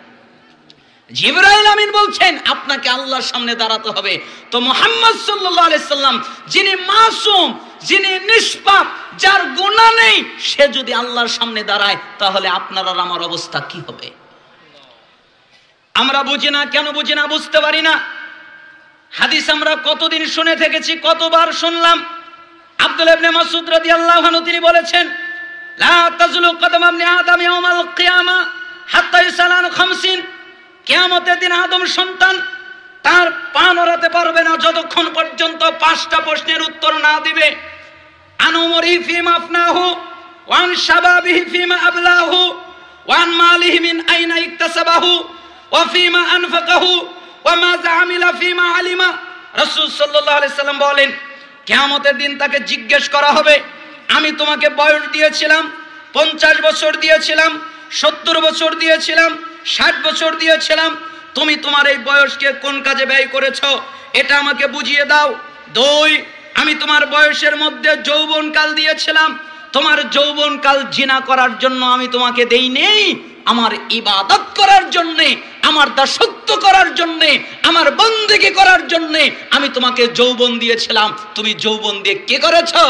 জিবরাইল আমিন বলছেন আপনাকে আল্লাহর সামনে দাঁড়াতে হবে। তো মুহাম্মদ সাল্লাল্লাহু আলাইহি সাল্লাম যিনি মাসুম, যিনি নিষ্পাপ, যার গুনাহ নেই, সে যদি আল্লাহর সামনে দাঁড়ায় তাহলে আপনার আর আমার অবস্থা কি হবে? আমরা বুঝি না। কেন বুঝি না? বুঝতে পারি না। হাদিস আমরা কতদিন শুনে থেকেছি, কতবার শুনলাম। আব্দুল্লাহ ইবনে মাসউদ রাদিয়াল্লাহু আনহু তিনি বলেছেন, লা তাজলু কদম ইবনে আদম ইয়াউমাল কিয়ামা হাত্তা ইউসালান 50। কিয়ামতের দিন আদম সন্তান তার পা নড়াতে পারবে না যতক্ষণ পর্যন্ত 5টা প্রশ্নের উত্তর না দিবে। আন উমরিহি ফিমা আফনাহু ওয়া আন শাবাবিহি ফিমা আবলাহু ওয়া আন মালিহি মিন আইনা ইকতাসাবাহু ওয়া ফিমা আনফাকাহু ওয়া মাযা আমিলা ফিমা আলিমা। রাসূল সাল্লাল্লাহু আলাইহি সাল্লাম বলেন, কিয়ামতের দিন তাকে জিজ্ঞেস করা হবে, আমি তোমাকে বয়স দিয়েছিলাম, 50 বছর দিয়েছিলাম, 70 বছর দিয়েছিলাম, 60 বছর দিয়েছিলাম, তুমি তোমার এই বয়সকে কোন কাজে ব্যয় করেছো এটা আমাকে বুঝিয়ে দাও। 2, আমি তোমার বয়সের মধ্যে যৌবনকাল দিয়েছিলাম, তোমার যৌবনকাল জিনা করার জন্য আমি তোমাকে দেই নেই, আমার ইবাদত করার জন্য, আমার দাসত্ব করার জন্য, আমার বন্দেগী করার জন্য আমি তোমাকে যৌবন দিয়েছিলাম। তুমি যৌবন দিয়ে কি করেছো?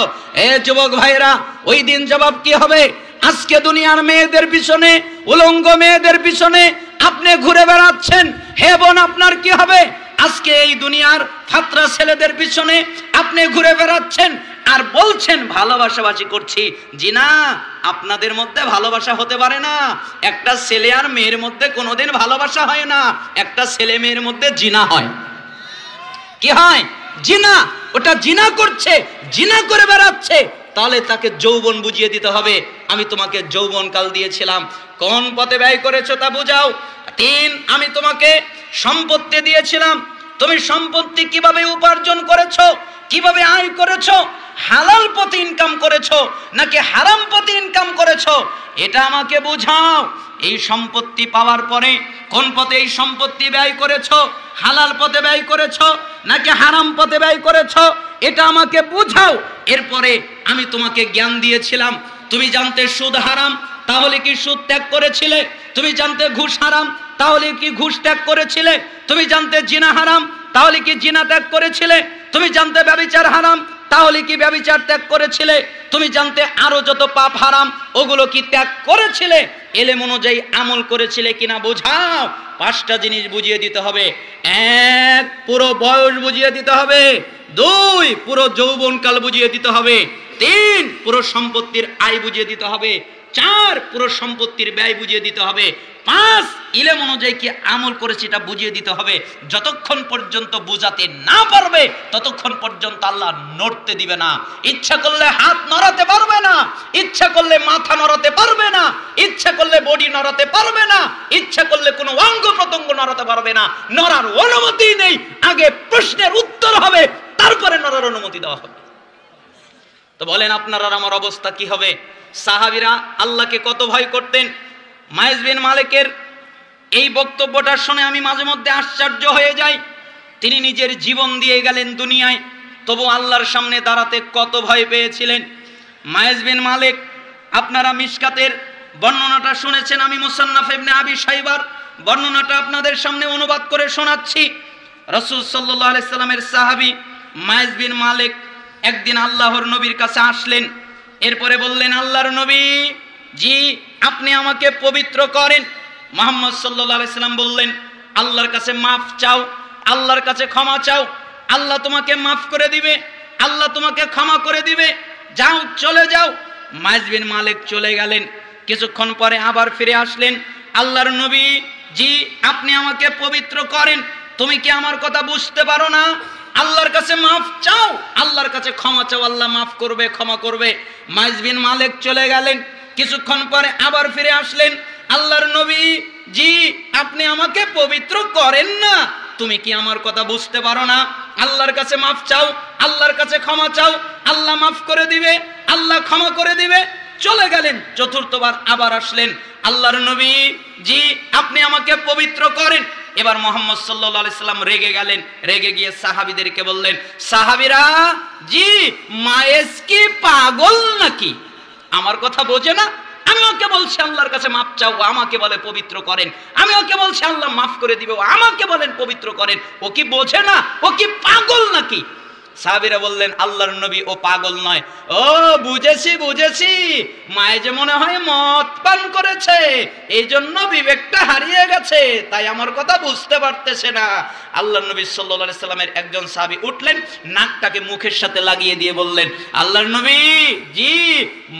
এ যুবক ভাইরা, ওই দিন জবাব কি হবে? আজকে দুনিয়ার মেয়েদের পিছনে, উলঙ্গ মেয়েদের পিছনে আপনি ঘুরে বেড়াচ্ছেন, হে বোন আপনার কি হবে? আজকে এই দুনিয়ার ফাতরা ছেলেদের পিছনে আপনি ঘুরে বেড়াচ্ছেন আর বলছেন ভালোবাসাবাসি করছি। জি না, আপনাদের মধ্যে ভালোবাসা হতে পারে না। একটা ছেলে আর মেয়ের মধ্যে কোনোদিন ভালোবাসা হয় না, একটা ছেলে মেয়ের মধ্যে জিনা হয়। কি হয়? জিনা। ওটা জিনা করছে, জিনা করে বেড়াচ্ছে, তাহলে তাকে যৌবন বুঝিয়ে দিতে হবে। আমি তোমাকে যৌবনকাল দিয়েছিলাম, কোন পথে ব্যয় করেছো তা বুঝাও। 3, আমি তোমাকে সম্পত্তি দিয়েছিলাম, তুমি সম্পত্তি কিভাবে উপার্জন করেছো, কিভাবে আয় করেছো, হালাল পথে ইনকাম করেছো নাকি হারাম পথে ইনকাম করেছো, এটা আমাকে বুঝাও। এই সম্পত্তি পাওয়ার পরে কোন পথে এই সম্পত্তি ব্যয় করেছো, হালাল পথে ব্যয় করেছো নাকি হারাম পথে ব্যয় করেছো, এটা আমাকে বুঝাও। এরপরে আমি তোমাকে জ্ঞান দিয়েছিলাম, তুমি জানতে সুদ হারাম, তাহলে কি সুদ ত্যাগ করেছিলে? তুমি জানতে ঘুষ হারাম, তাহলে কি ঘুষ ত্যাগ করেছিলে? তুমি জানতে জিনা হারাম, তাহলে কি জিনা ত্যাগ করেছিলে? তুমি জানতে ব্যভিচার হারাম, তাহলে কি ব্যভিচার ত্যাগ করেছিলে? তুমি জানতে আরো যত পাপ হারাম, ওগুলো কি ত্যাগ করেছিলে? এলেম অনুযায়ী আমল করেছিলে কিনা বোঝাও। 5টা জিনিস বুঝিয়ে দিতে হবে। 1, পুরো বয়স বুঝিয়ে দিতে হবে। 2, পুরো যৌবনকাল বুঝিয়ে দিতে হবে। 3, পুরো সম্পত্তির আয় বুঝিয়ে দিতে হবে। 4, পুরো সম্পত্তির ব্যয় বুঝিয়ে দিতে হবে। 5, ইলম অনুযায়ী কি আমল করেছে এটা বুঝিয়ে দিতে হবে। যতক্ষণ পর্যন্ত বুঝাতে না পারবে ততক্ষণ পর্যন্ত আল্লাহ নড়তে দিবে না। ইচ্ছা করলে হাত নড়াতে পারবে না, ইচ্ছা করলে মাথা নড়াতে পারবে না, ইচ্ছা করলে বডি নড়াতে পারবে না, ইচ্ছা করলে কোনো অঙ্গ প্রত্যঙ্গ নড়াতে পারবে না। নড়ার অনুমতি নেই। আগে প্রশ্নের উত্তর হবে, তারপরে নড়ার অনুমতি দেওয়া হবে। তো বলেন আপনার আর আমার অবস্থা কি হবে? সাহাবীরা আল্লাহকে কত ভয় করতেন। মায়েজ বিন মালিকের এই বক্তব্যটা শুনে আমি মাঝে মধ্যে আশ্চর্য হয়ে যাই। তিনি নিজের জীবন দিয়ে গেলেন দুনিয়ায়, তবু আল্লাহর সামনে দাঁড়াতে কত ভয় পেয়েছিলেন। মায়েজ বিন মালিক, আপনারা মিশকাতের বর্ণনাটা শুনেছেন, আমি মুসান্নাফ ইবনে আবি শাইবার বর্ণনাটা আপনাদের সামনে অনুবাদ করে শোনাচ্ছি। রাসূল সাল্লাল্লাহু আলাইহি সাল্লামের সাহাবী মায়েজ বিন মালিক একদিন আল্লাহর নবীর কাছে আসলেন। এরপরে বললেন, আল্লাহর নবী, জি আপনি আমাকে পবিত্র করেন। মুহাম্মদ সাল্লাল্লাহু আলাইহি সাল্লাম বললেন, আল্লাহর কাছে মাফ চাও, আল্লাহর কাছে ক্ষমা চাও, আল্লাহ তোমাকে মাফ করে দিবে, আল্লাহ তোমাকে ক্ষমা করে দিবে, যাও চলে যাও। মায়েজ বিন মালিক চলে গেলেন। কিছুক্ষণ পরে আবার ফিরে আসলেন, আল্লাহর নবী, জি আপনি আমাকে পবিত্র করেন, তুমি কি আমার কথা বুঝতে পারো না? আল্লাহর কাছে মাফ চাও, আল্লাহর কাছে ক্ষমা চাও, আল্লাহ মাফ করবে, ক্ষমা করবে। মায়েজ বিন মালিক চলে গেলেন। কিছুক্ষণ পরে আবার ফিরে আসলেন, আল্লাহর নবী, জি আপনি আমাকে পবিত্র করেন না, তুমি কি আমার কথা বুঝতে পারো না? আল্লাহর কাছে মাফ চাও, আল্লাহর কাছে ক্ষমা চাও, আল্লাহ মাফ করে দিবে, আল্লাহ ক্ষমা করে দিবে। চলে গেলেন। চতুর্থবার আবার আসলেন, আল্লাহর নবী, জি আপনি আমাকে পবিত্র করেন। এবার মুহাম্মদ সাল্লাল্লাহু আলাইহি সাল্লাম রেগে গেলেন। রেগে গিয়ে সাহাবীদেরকে বললেন, সাহাবীরা, জি মায়েজ কি পাগল নাকি? আমার কথা বোঝে না? আমি ওকে বলছি আল্লাহর কাছে মাফ চাও, আমাকে বলে পবিত্র করেন। আমি ওকে বলছি আল্লাহ মাফ করে দিবে, আমাকে বলেন পবিত্র করেন। ও কি বোঝে না? ও কি পাগল নাকি? সাহাবীরা বললেন, আল্লাহর নবী ও পাগল নয়। ও বুঝেছি বুঝেছি, মায়ে যে মনে হয় মদ পান করেছে, এই জন্য বিবেকটা হারিয়ে গেছে, তাই আমার কথা বুঝতে পারতেছে না। আল্লাহর নবী সাল্লাল্লাহু আলাইহি সাল্লামের একজন সাহাবী উঠলেন, নাকটাকে মুখের সাথে লাগিয়ে দিয়ে বললেন, আল্লাহর নবী, জি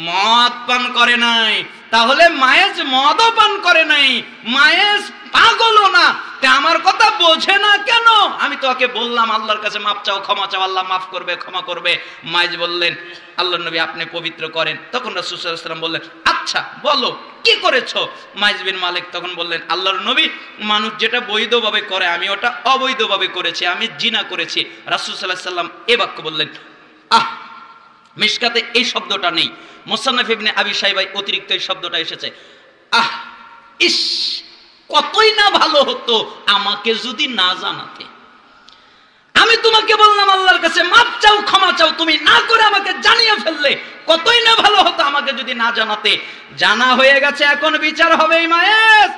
মদ পান করে নাই, তাহলে মায়েজ মদও পান করে নাই, মায়েজ পাগলও না, তা আমার কথা বোঝে না কেন? আমি তো ওকে বললাম আল্লাহর কাছে মাফ চাও, ক্ষমা চাও, আল্লাহ মাফ করবে, ক্ষমা করবে। মায়েজ বললেন, আল্লাহর নবী আপনি পবিত্র করেন। তখন রাসূল সাল্লাল্লাহু আলাইহি ওয়াসাল্লাম বললেন, আচ্ছা বলো কি করেছো? মায়েজ বিন মালিক তখন বললেন, আল্লাহর নবী, মানুষ যেটা বৈধভাবে করে আমি ওটা অবৈধভাবে করেছি, আমি জিনা করেছি। রাসূল সাল্লাল্লাহু আলাইহি ওয়াসাল্লাম এ বাক্য বললেন। মিশকাতে এই শব্দটা নেই, মুসান্নাফ ইবনে আবি শাইবায় অতিরিক্ত এই শব্দটা এসেছে। ইস, কতই না ভালো হতো আমাকে যদি না জানাতে। আমি তোমাকে বললাম আল্লাহর কাছে মাফ চাও, ক্ষমা চাও, তুমি না করে আমাকে জানিয়ে ফেললে, কতই না ভালো হতো আমাকে যদি না জানাতে। জানা হয়ে গেছে, এখন বিচার হবে। মায়েজ,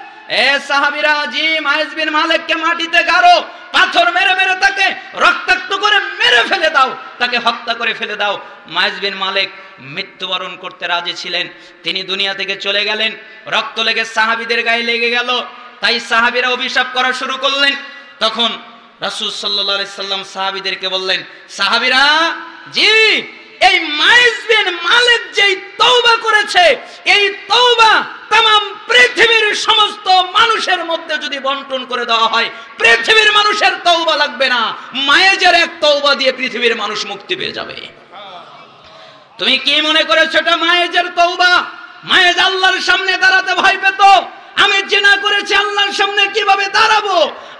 এ সাহাবীরা, জি মায়েজ বিন মালিককে মাটিতে গাড়ো, পাথর মেরে মেরে তাকে রক্তাক্ত করে মেরে ফেলে দাও, তাকে হত্যা করে ফেলে দাও। মায়েজ বিন মালিক মৃত্যুবরণ করতে রাজি ছিলেন। তিনি দুনিয়া থেকে চলে গেলেন। রক্ত লেগে সাহাবীদের গায়ে লেগে গেল, তাই সাহাবীরা অভিশাপ করা শুরু করলেন। তখন রাসূল সাল্লাল্লাহু আলাইহি সাল্লাম সাহাবীদেরকে বললেন, সাহাবীরা, জি এই মায়েজ বিন মালিক যেই তওবা করেছে, এই তওবা तमाम পৃথিবীর সমস্ত মানুষের মধ্যে যদি বন্টন করে দেওয়া হয়, পৃথিবীর মানুষের তওবা লাগবে না, মায়েজের এক তওবা দিয়ে পৃথিবীর মানুষ মুক্তি পেয়ে যাবে। তুমি কি মনে করেছো এটা মায়েজের তওবা? মায়েজ আল্লাহর সামনে দাঁড়াতে ভয় পেত। আমি জিনা করেছি, আল্লাহর সামনে কিভাবে দাঁড়াবো?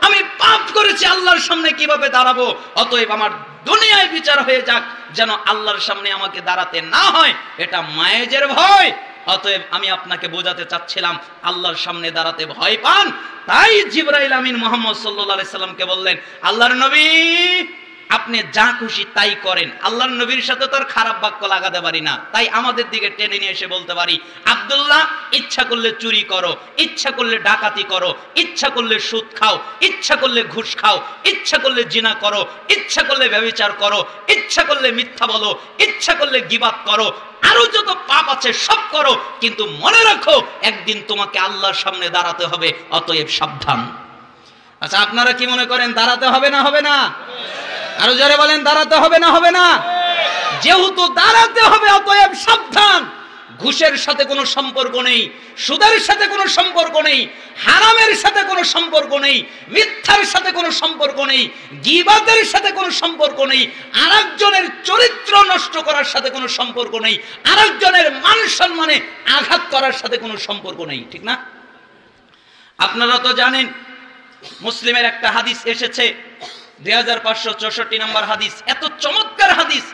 আমি পাপ করেছি, আল্লাহর সামনে কিভাবে দাঁড়াবো? অতএব আমার দুনিয়ায় বিচার হয়ে যাক, যেন আল্লাহর সামনে আমাকে দাঁড়াতে না হয়, এটা মায়েজের ভয়। অতএব আমি আপনাকে বোঝাতে চাচ্ছিলাম, আল্লাহর সামনে দাঁড়াতে ভয় পান, তাই জিবরাইল আমিন মুহাম্মদ সাল্লাল্লাহু আলাইহি সাল্লামকে বললেন, আল্লাহর নবী আপনি যা খুশি তাই করেন। আল্লাহর নবীর সাথে তো আর খারাপ বাক্য লাগাতে পারি না, তাই আমাদের দিকে টেনে নিয়ে এসে বলতে পারি, আব্দুল্লাহ ইচ্ছা করলে চুরি করো, ইচ্ছা করলে ডাকাতি করো, ইচ্ছা করলে সুদ খাও, ইচ্ছা করলে ঘুষ খাও, ইচ্ছা করলে জিনা করো, ইচ্ছা করলে ব্যভিচার করো, ইচ্ছা করলে মিথ্যা বলো, ইচ্ছা করলে গীবাত করো, আরো যত পাপ আছে সব করো, কিন্তু মনে রাখো একদিন তোমাকে আল্লাহর সামনে দাঁড়াতে হবে, অতএব সাবধান। আচ্ছা, আপনারা কি মনে করেন দাঁড়াতে হবে না? হবে না? আরো জোরে বলেন, দাঁড়াতে হবে না? হবে না? যেহেতু দাঁড়াতে হবে, অতএব সাবধান। ঘুষের সাথে কোনো সম্পর্ক নেই, সুদের সাথে কোনো সম্পর্ক নেই, হারামের সাথে কোনো সম্পর্ক নেই, মিথ্যার সাথে কোনো সম্পর্ক নেই, গীবাতের সাথে কোনো সম্পর্ক নেই, আরেকজনের চরিত্র নষ্ট করার সাথে কোনো সম্পর্ক নেই, আরেকজনের মান সম্মানে আঘাত করার সাথে কোনো সম্পর্ক নেই, ঠিক না? আপনারা তো জানেন, মুসলিমের একটা হাদিস এসেছে, 2564 নম্বর হাদিস। এত চমৎকার হাদিস,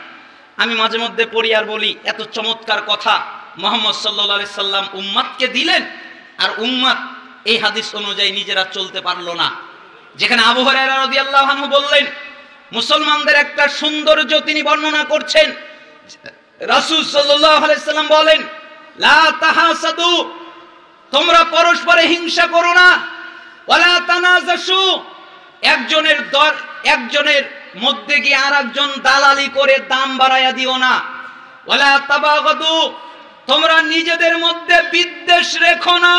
আমি মাঝে মধ্যে পড়ি আর বলি, এত চমৎকার কথা মুহাম্মদ সাল্লাল্লাহু আলাইহি সাল্লাম উম্মতকে দিলেন, আর উম্মত এই হাদিস অনুযায়ী নিজেরা চলতে পারলো না। যেখানে আবু হুরায়রা রাদিয়াল্লাহু আনহু বললেন, মুসলমানদের একটা সৌন্দর্য তিনি বর্ণনা করছেন। রাসূল সাল্লাল্লাহু আলাইহি সাল্লাম বলেন, লা তাহাসাদু, তোমরা পরস্পরে হিংসা করো না, ওয়ালা তানাজাসু, একজনের মধ্যে গিয়ে আরেকজন দালালি করে দাম বাড়ায়া দিও না, ওয়ালা তাবাগাদু, তোমরা নিজেদের মধ্যে বিদ্বেষ রেখো না,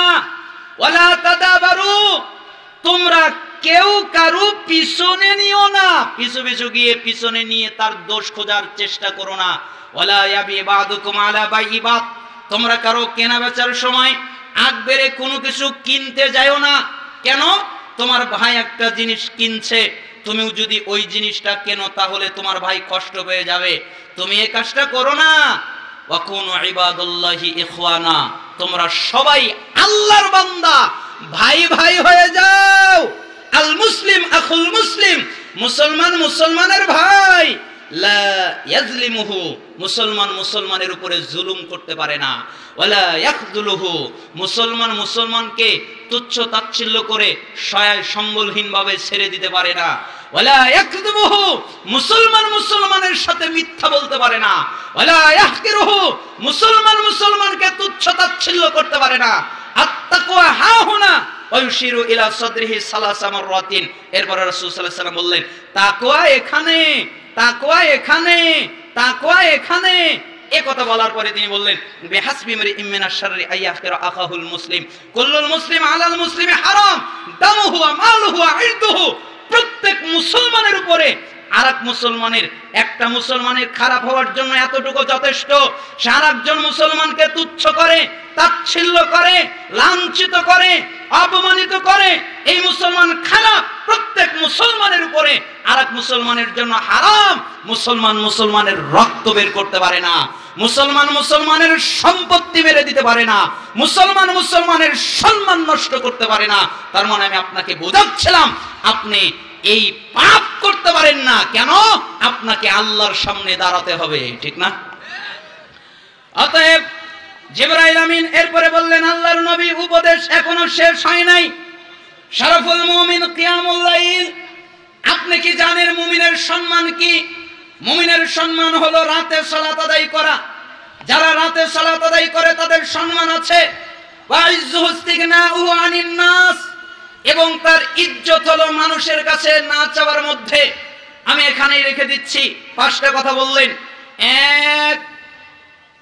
ওয়ালা তাদাবারু, তোমরা কেউ কারো পিছনে নিও না, পিছু পিছু গিয়ে পিছনে নিয়ে তার দোষ খোঁজার চেষ্টা করো না, ওয়ালা ইয়াবি বাদুকুম আলা বাইবাত, তোমরা কারো কেনা বেচার সময় আগ বেড়ে কোনো কিছু কিনতে যাও না। কেন? তোমার ভাই একটা জিনিস কিনছে, তুমিও যদি ওই জিনিসটা কেনো তাহলে তোমার ভাই কষ্ট পেয়ে যাবে, তুমি এই কাজটা করো না। ওয়াকুনু ইবাদাল্লাহি ইখওয়ানা, তোমরা সবাই আল্লাহর বান্দা, ভাই ভাই হয়ে যাও। আল মুসলিম আখুল মুসলিম, মুসলমান মুসলমানের ভাই। লা ইয়াজলিমুহু, মুসলমান মুসলমানের উপরে জুলুম করতে পারে না। ওয়ালা ইয়াখযুলুহু, মুসলমান মুসলমানকে তুচ্ছ তাচ্ছিল্য করে সহায় সম্বলহীন ভাবে ছেড়ে দিতে পারে না। ওয়ালা ইয়াকযুবুহু, মুসলমান মুসলমানের সাথে মিথ্যা বলতে পারে না। ওয়ালা ইয়াহকিরুহু, মুসলমান মুসলমানকে তুচ্ছ তাচ্ছিল্য করতে পারে না। আত-তাকওয়া হাহুনা ওয়ায়ুশিরু ইলা সাদরিহি সালাসা মাররাতিন, এরপর রাসূল সাল্লাল্লাহু আলাইহি ওয়াসাল্লাম বললেন, তাকওয়া এখানে, তাকওয়া এখানে, তাকওয়া এখানে। এই কথা বলার পরে তিনি বললেন, বিহাসবি ইমরিইম মিনাশ শাররি আইয়াহকিরা আখাহুল মুসলিম, কুল্লুল মুসলিম আলাল মুসলিমি হারাম, দামুহু ওয়া মালুহু ওয়া ইরদুহু, প্রত্যেক মুসলমানের উপরে আরেক মুসলমানের, একটা মুসলমানের খারাপ হওয়ার জন্য এতটুকু যথেষ্ট, সে আরেকজন মুসলমানকে তুচ্ছ করে, তাচ্ছিল্য করে, লাঞ্ছিত করে, অপমানিত করে, এই মুসলমান খারাপ। প্রত্যেক মুসলমানের উপরে আরেক মুসলমানের জন্য হারাম। মুসলমান মুসলমানের রক্ত বের করতে পারে না, মুসলমান মুসলমানের সম্পত্তি মেরে দিতে পারে না, মুসলমান মুসলমানের সম্মান নষ্ট করতে পারে না। তার মানে আমি আপনাকে বোঝাচ্ছিলাম, আপনি এই পাপ করতে পারেন না। কেন? আপনাকে আল্লাহর সামনে দাঁড়াতে হবে, ঠিক না? অতএব জিবরাইল আমিন এরপরে বললেন, আল্লাহর নবী, উপদেশ এখনো শেষ হয় নাই। শরফুল মুমিন কিয়ামুল লাইল, আপনি কি জানেন মুমিনের সম্মান কি? মুমিনের সম্মান হলো রাতে সালাত আদায় করা। যারা রাতে সালাত আদায় করে তাদের সম্মান আছে। ওয়া ইজ্জুহু ইস্তিগনাউহু আনিন নাস, এবং তার ইজ্জত হলো মানুষের কাছে না চাওয়ার মধ্যে। আমি এখানেই রেখে দিচ্ছি, 5টা কথা বললেন। 1,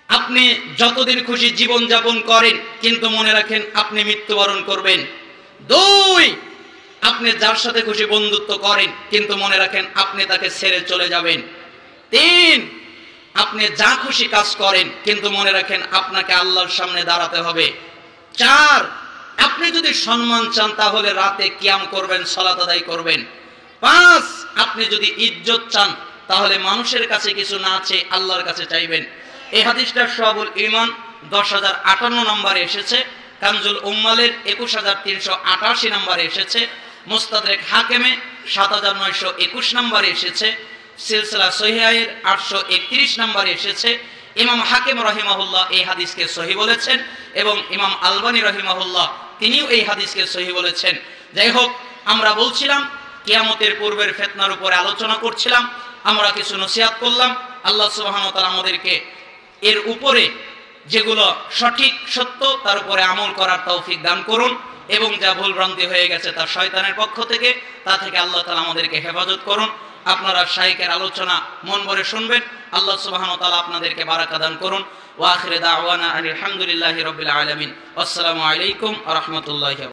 আপনি যতদিন খুশি জীবন যাপন করেন, কিন্তু মনে রাখেন আপনি মৃত্যুবরণ করবেন। 2, আপনি যার সাথে খুশি বন্ধুত্ব করেন, কিন্তু মনে রাখেন আপনি তাকে ছেড়ে চলে যাবেন। 3, আপনি যা খুশি কাজ করেন, কিন্তু মনে রাখেন আপনাকে আল্লাহর সামনে দাঁড়াতে হবে। 4, আপনি যদি সম্মান চান তাহলে রাতে কিয়াম করবেন, সালাত আদায় করবেন। 5, আপনি যদি ইজ্জত চান তাহলে মানুষের কাছে কিছু না চেয়ে আল্লাহর কাছে চাইবেন। এই হাদিসটা শুআবুল ঈমান 10058 নম্বরে এসেছে, কানজুল উম্মালের 21388 নম্বরে এসেছে, মুস্তাদরেক হাকিমে 7921 নম্বরে এসেছে, সিলসিলা সহিহায়ের 831 নম্বরে এসেছে। ইমাম হাকিম রাহিমাহুল্লাহ এই হাদিসকে সহিহ বলেছেন, এবং ইমাম আলবানী রাহিমাহুল্লাহ তিনিও এই হাদিসকে সহিহ বলেছেন। যাই হোক, আমরা বলছিলাম কিয়ামতের পূর্বের ফিতনার উপরে আলোচনা করছিলাম, আমরা কিছু নসিহত করলাম। আল্লাহ সুবহানাহু ওয়া তাআলা আমাদেরকে এর উপরে যেগুলো সঠিক সত্য তার উপরে আমল করার তৌফিক দান করুন, এবং যা ভুল ভ্রান্তি হয়ে গেছে তা শয়তানের পক্ষ থেকে, তা থেকে আল্লাহ তাআলা আমাদেরকে হেফাজত করুন। আপনারা শাইখের আলোচনা মন ভরে শুনবেন। আল্লাহ সুবহানাহু ওয়া তাআলা আপনাদেরকে বারাকা দান করুন। ওয়া আখিরু দাওয়ানা আলহামদুলিল্লাহি রাব্বিল আলামিন। আসসালামু আলাইকুম ওয়া রাহমাতুল্লাহি।